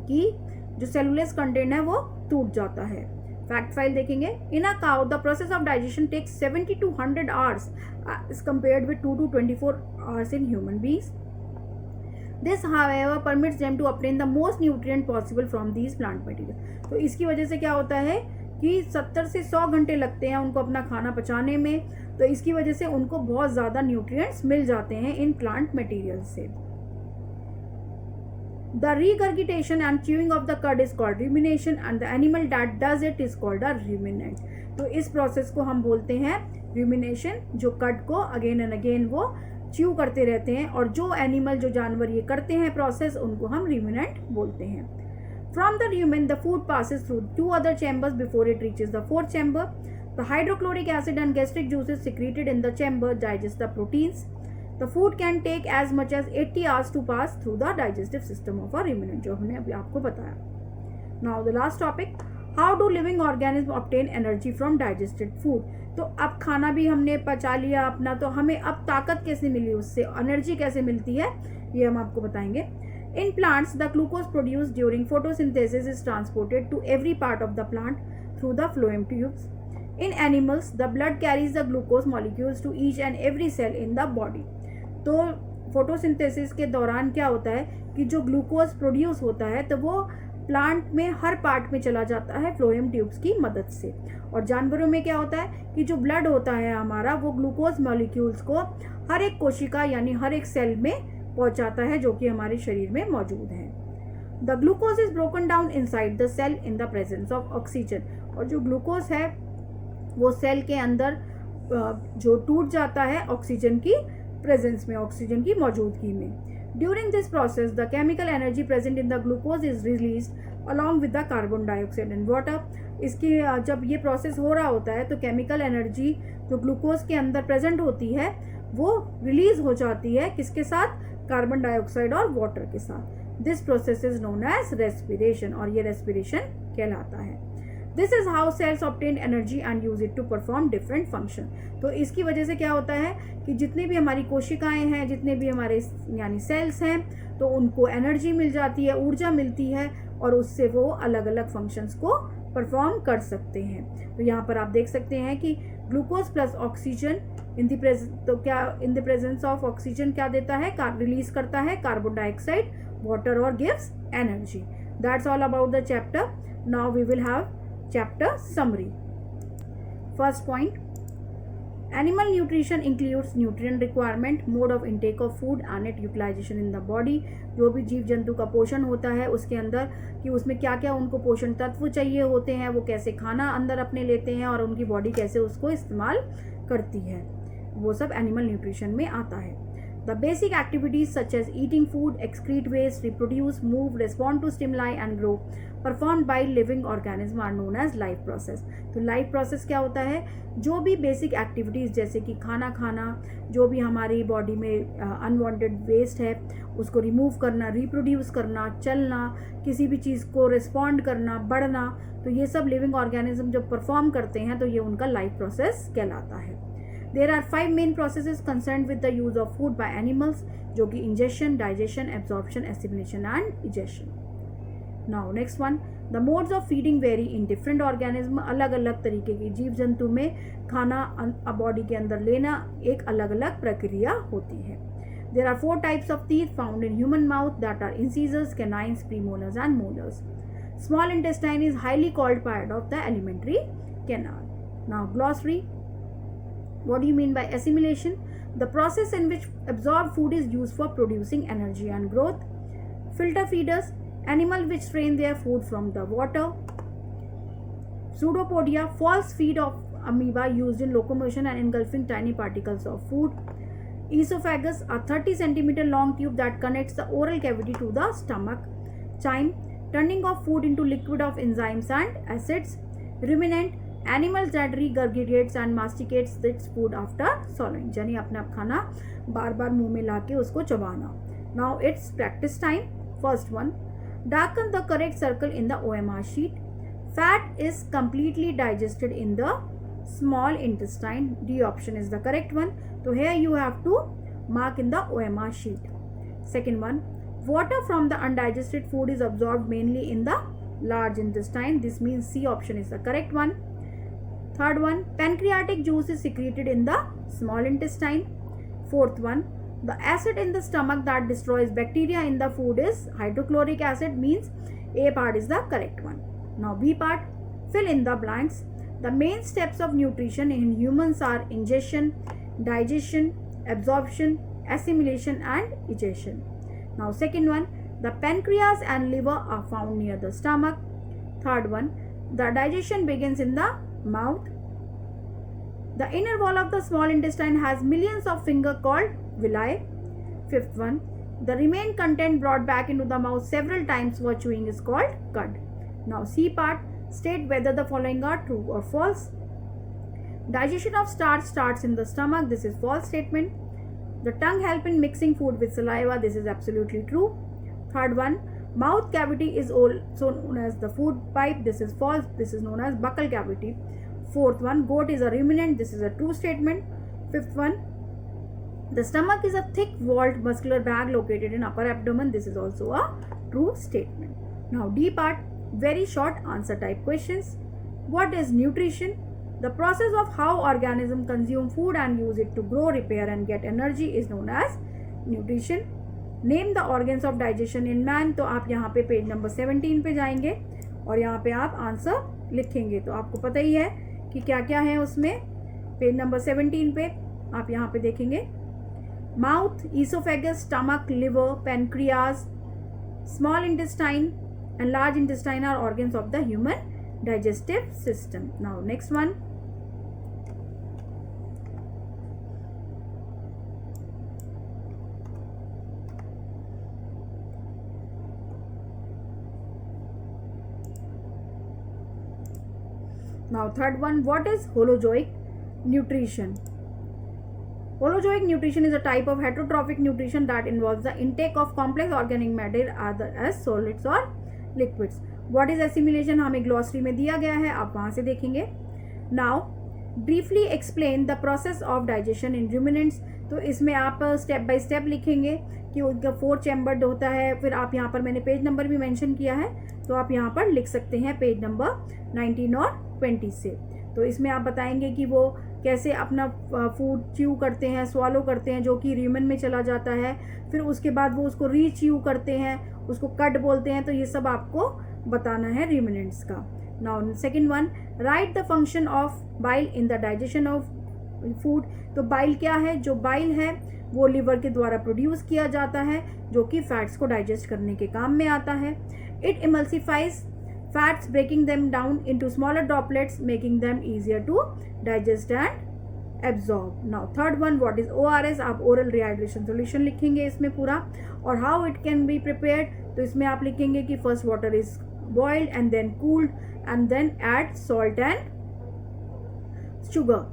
कि जो सेलुलोज कंटेंट है वो टूट जाता है. फैक्ट फाइल देखेंगे. In a cow the process of digestion takes 70 to 100 hours as compared with 2 to 24 hours in human beings. This however permits them to obtain the most nutrient possible from these plant material. तो इसकी वजह से क्या होता है कि 70 से 100 घंटे लगते हैं उनको अपना खाना पचाने में. तो इसकी वजह से उनको बहुत ज़्यादा न्यूट्रिएंट्स मिल जाते हैं इन प्लांट मटेरियल से. The regurgitation and chewing of the cud is called rumination and the animal that does it is called a ruminant. तो इस प्रोसेस को हम बोलते हैं rumination, जो कड को अगेन एंड अगेन वो च्यू करते रहते हैं. और जो एनिमल, जो जानवर ये करते हैं प्रोसेस, उनको हम ruminant बोलते हैं. From the rumen, the food passes through 2 other chambers before it reaches the 4th chamber. The hydrochloric acid and gastric juices secreted in the chamber digest the proteins. The food can take as much as 80 hours to pass through the digestive system of a ruminant, जो हमने अभी आपको बताया. Now the last topic, how do living organisms obtain energy from digested food? तो अब खाना भी हमने पचा लिया अपना, तो हमें अब ताकत कैसे मिली, उससे एनर्जी कैसे मिलती है, ये हम आपको बताएंगे. In plants, the glucose produced during photosynthesis is transported to every part of the plant through the phloem tubes. In animals, the blood carries the glucose molecules to each and every cell in the body. तो photosynthesis के दौरान क्या होता है कि जो glucose produce होता है तो वो प्लांट में हर पार्ट में चला जाता है फ्लोएम ट्यूब्स की मदद से. और जानवरों में क्या होता है कि जो ब्लड होता है हमारा, वो ग्लूकोज मॉलिक्यूल्स को हर एक कोशिका यानी हर एक सेल में पहुंचाता है जो कि हमारे शरीर में मौजूद है. The glucose is broken down inside the cell in the presence of oxygen. और जो ग्लूकोज है वो सेल के अंदर जो टूट जाता है ऑक्सीजन की प्रेजेंस में, ऑक्सीजन की मौजूदगी में. During this process the chemical energy present in the glucose is released along with the carbon dioxide and water. इसकी जब ये प्रोसेस हो रहा होता है तो केमिकल एनर्जी जो ग्लूकोज के अंदर प्रेजेंट होती है वो रिलीज हो जाती है, किसके साथ, कार्बन डाइऑक्साइड और वाटर के साथ. This process is known as respiration, और ये रेस्पिरेशन कहलाता है. This is how cells obtain energy and use it to perform different function. तो इसकी वजह से क्या होता है कि जितने भी हमारी कोशिकाएं हैं, जितने भी हमारे यानी सेल्स हैं, तो उनको एनर्जी मिल जाती है, ऊर्जा मिलती है, और उससे वो अलग अलग फंक्शंस को परफॉर्म कर सकते हैं. तो यहाँ पर आप देख सकते हैं कि glucose plus oxygen in the presence of oxygen क्या देता है, रिलीज करता है कार्बन डाइऑक्साइड, वाटर और gives energy. That's all about the chapter. Now we will have chapter summary. First point, animal nutrition includes nutrient requirement, mode of intake of food and its utilization in the body. जो भी जीव जंतु का पोषण होता है उसके अंदर कि उसमें क्या क्या उनको पोषण तत्व चाहिए होते हैं, वो कैसे खाना अंदर अपने लेते हैं और उनकी बॉडी कैसे उसको इस्तेमाल करती है, वो सब एनिमल न्यूट्रिशन में आता है. The basic activities such as eating food, excrete waste, reproduce, move, respond to stimuli and grow performed by living organism are known as life process. तो life process क्या होता है, जो भी basic activities जैसे कि खाना खाना, जो भी हमारी बॉडी में unwanted waste है उसको remove करना, reproduce करना, चलना, किसी भी चीज़ को respond करना, बढ़ना, तो ये सब living organism जब perform करते हैं तो ये उनका life process कहलाता है. There are 5 main processes concern with the use of food by animals, जो कि ingestion, digestion, absorption, assimilation and egestion. Now next one, the modes of feeding vary in different organism. अलग अलग तरीके की जीव जंतु में खाना बॉडी के अंदर लेना एक अलग अलग प्रक्रिया होती है. There are 4 types of teeth found in human mouth, that are incisors, canines, premolars and molars. Small intestine is highly called part of the alimentary canal. Now glossary. What do you mean by assimilation? The process in which absorbed food is used for producing energy and growth. Filter feeders, animal which strain their food from the water. Pseudopodia, false feed of amoeba used in locomotion and engulfing tiny particles of food. Esophagus, a 30 cm long tube that connects the oral cavity to the stomach. Chyme, turning of food into liquid of enzymes and acids. Ruminant, animals that regurgitates and masticates its food after swallowing. यानी अपना खाना बार बार मुंह में लाके उसको चबाना. Now it's practice time. First one, darken the correct circle in the OMR sheet. Fat is completely digested in the small intestine. D option is the correct one. So here you have to mark in the OMR sheet. Second one, water from the undigested food is absorbed mainly in the large intestine. This means C option is the correct one. Third one, pancreatic juice is secreted in the small intestine. Fourth one, the acid in the stomach that destroys bacteria in the food is hydrochloric acid, means A part is the correct one. Now B part, fill in the blanks. The main steps of nutrition in humans are ingestion, digestion, absorption, assimilation and egestion. Now second one, the pancreas and liver are found near the stomach. Third one, the digestion begins in the mouth. The inner wall of the small intestine has millions of fingers called villi. Fifth one, the remain content brought back into the mouth several times for chewing is called cud. Now C part, state whether the following are true or false. Digestion of starch starts in the stomach. This is false statement. The tongue help in mixing food with saliva. This is absolutely true. Third one, mouth cavity is also known as the food pipe. This is false. This is known as buccal cavity. Fourth one, goat is a ruminant. This is a true statement. Fifth one, the stomach is a thick walled muscular bag located in upper abdomen. This is also a true statement. Now D part, very short answer type questions. What is nutrition? The process of how organisms consume food and use it to grow, repair and get energy is known as nutrition. Name the organs of digestion in man. तो आप यहाँ पे page number 17 पे जाएंगे और यहाँ पे आप आंसर लिखेंगे. तो आपको पता ही है कि क्या क्या है उसमें. पेज नंबर 17 पे आप यहाँ पे देखेंगे. Mouth, oesophagus, stomach, liver, pancreas, small intestine and large intestine are organs of the human digestive system. Now next one, now third one, what is holozoic nutrition? Holozoic nutrition is a type of heterotrophic nutrition that involves the intake of complex organic matter either as solids or liquids. What is assimilation? हमें glossary में दिया गया है, आप वहाँ से देखेंगे. Now briefly explain the process of digestion in ruminants. तो इसमें आप स्टेप बाय स्टेप लिखेंगे कि उनका 4 चैम्बर्ड होता है. फिर आप यहाँ पर मैंने पेज नंबर भी मेंशन किया है, तो आप यहाँ पर लिख सकते हैं पेज नंबर 19 और 20 से. तो इसमें आप बताएंगे कि वो कैसे अपना फूड च्यू करते हैं, स्वालो करते हैं, जो कि र्यूमन में चला जाता है. फिर उसके बाद वो उसको रीच्यू करते हैं, उसको कट बोलते हैं. तो ये सब आपको बताना है र्यूमिनेंट्स का. Now second one, right the function of bile in the digestion of food. तो बाइल क्या है? जो बाइल है वो लिवर के द्वारा प्रोड्यूस किया जाता है, जो कि फैट्स को डाइजेस्ट करने के काम में आता है. It emulsifies fats, breaking them down into smaller droplets, making them easier to digest and absorb. Now third one, what is ORS? आप oral rehydration solution लिखेंगे इसमें पूरा. और how it can be prepared? तो इसमें आप लिखेंगे कि first water is boiled and then cooled and then add salt and sugar.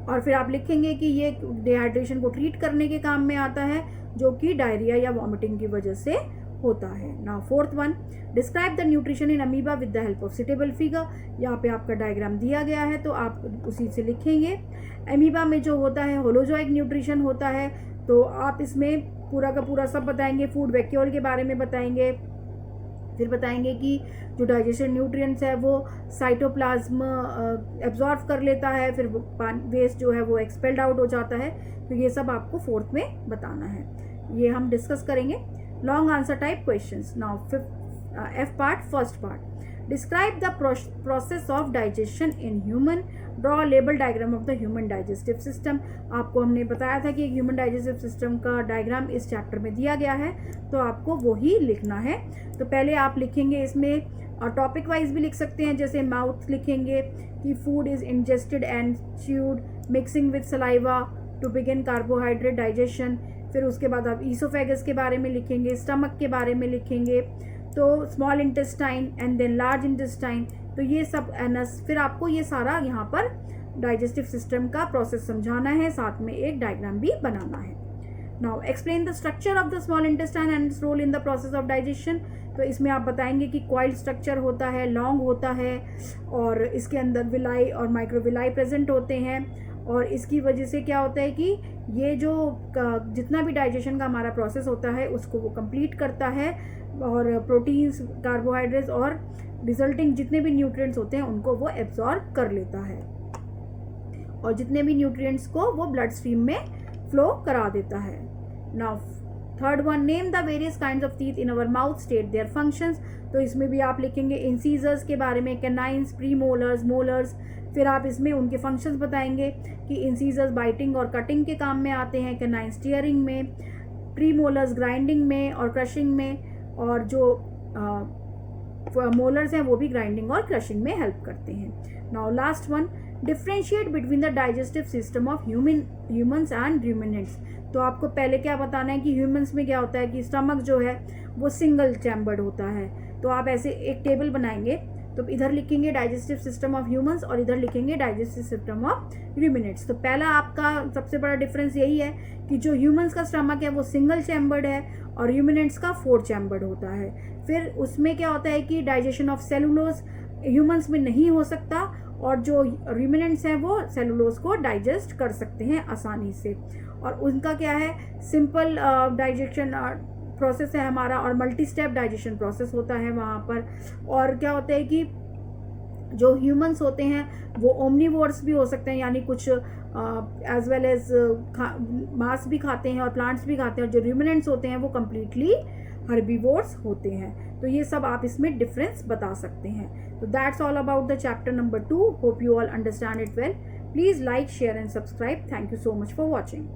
और फिर आप लिखेंगे कि ये डिहाइड्रेशन को ट्रीट करने के काम में आता है, जो कि डायरिया या वॉमिटिंग की वजह से होता है। Now fourth one, describe the nutrition in amoeba with the help of suitable figure. यहाँ पे आपका डायग्राम दिया गया है तो आप उसी से लिखेंगे। अमीबा में जो होता है होलोजोइक न्यूट्रिशन होता है, तो आप इसमें पूरा का पूरा सब बताएंगे। फूड वैक्यूल के बारे में बताएंगे, फिर बताएंगे कि जो डाइजेशन न्यूट्रिएंट्स है वो साइटोप्लाज्म एब्जॉर्ब कर लेता है, फिर वेस्ट जो है वो एक्सपेल्ड आउट हो जाता है। तो ये सब आपको फोर्थ में बताना है, ये हम डिस्कस करेंगे। Long answer type questions. Now F part, first part, describe the process of digestion in human, draw label diagram of the human digestive system. आपको हमने बताया था कि एक ह्यूमन डाइजेस्टिव सिस्टम का डायग्राम इस चैप्टर में दिया गया है, तो आपको वो ही लिखना है। तो पहले आप लिखेंगे इसमें, और टॉपिक वाइज भी लिख सकते हैं, जैसे माउथ लिखेंगे कि food is ingested and chewed mixing with saliva to begin carbohydrate digestion. फिर उसके बाद आप ईसोफेगस के बारे में लिखेंगे, स्टमक के बारे में लिखेंगे, तो small intestine and then large intestine, तो ये सब एनस। फिर आपको ये सारा यहाँ पर डाइजेस्टिव सिस्टम का प्रोसेस समझाना है, साथ में एक डायग्राम भी बनाना है। Now explain the structure of the small intestine and its role in the process of digestion. तो इसमें आप बताएंगे कि कॉइल्ड स्ट्रक्चर होता है, लॉन्ग होता है, और इसके अंदर विलाई और माइक्रोविलाई प्रेजेंट होते हैं, और इसकी वजह से क्या होता है कि ये जो जितना भी डाइजेशन का हमारा प्रोसेस होता है उसको वो कंप्लीट करता है, और प्रोटीन्स, कार्बोहाइड्रेट्स और रिजल्टिंग जितने भी न्यूट्रिएंट्स होते हैं उनको वो एब्जॉर्ब कर लेता है, और जितने भी न्यूट्रिएंट्स को वो ब्लड स्ट्रीम में फ्लो करा देता है। Now third one, name the various kinds of teeth in our mouth, state their functions. तो इसमें भी आप लिखेंगे इंसीजर्स के बारे में, कैनाइन्स, प्रीमोलर्स, मोलर्स। फिर आप इसमें उनके फंक्शंस बताएंगे कि इंसीजर्स बाइटिंग और कटिंग के काम में आते हैं, कैनाइन स्टीयरिंग में, प्रीमोलर्स ग्राइंडिंग में और क्रशिंग में, और जो मोलर्स हैं वो भी ग्राइंडिंग और क्रशिंग में हेल्प करते हैं। Now last one, differentiate between the digestive system of humans and ruminants. तो आपको पहले क्या बताना है कि ह्यूमंस में क्या होता है कि स्टमक जो है वो सिंगल चैम्बर्ड होता है। तो आप ऐसे एक टेबल बनाएंगे, तो इधर लिखेंगे डाइजेस्टिव सिस्टम ऑफ ह्यूमंस और इधर लिखेंगे डाइजेस्टिव सिस्टम ऑफ रूमिनेंट्स। तो पहला आपका सबसे बड़ा डिफरेंस यही है कि जो ह्यूमंस का स्टमक है वो सिंगल चैम्बर्ड है और रूमिनेंट्स का 4 चैम्बर्ड होता है। फिर उसमें क्या होता है कि डाइजेशन ऑफ सेलुलोज ह्यूमंस में नहीं हो सकता, और जो रूमिनेंट्स हैं वो सेलुलोज को डाइजेस्ट कर सकते हैं आसानी से, और उनका क्या है सिंपल डाइजेशन प्रोसेस है हमारा, और मल्टी स्टेप डाइजेशन प्रोसेस होता है वहाँ पर। और क्या होता है कि जो ह्यूमंस होते हैं वो ओमनीवोर्स भी हो सकते हैं, यानी कुछ एज वेल एज मांस भी खाते हैं और प्लांट्स भी खाते हैं, और जो रूमिनेंट्स होते हैं वो कम्प्लीटली हर्बीवोर्स होते हैं। तो ये सब आप इसमें डिफरेंस बता सकते हैं। तो that's all about the chapter number 2। Hope you all understand it well. Please like, share and subscribe. Thank you so much for watching.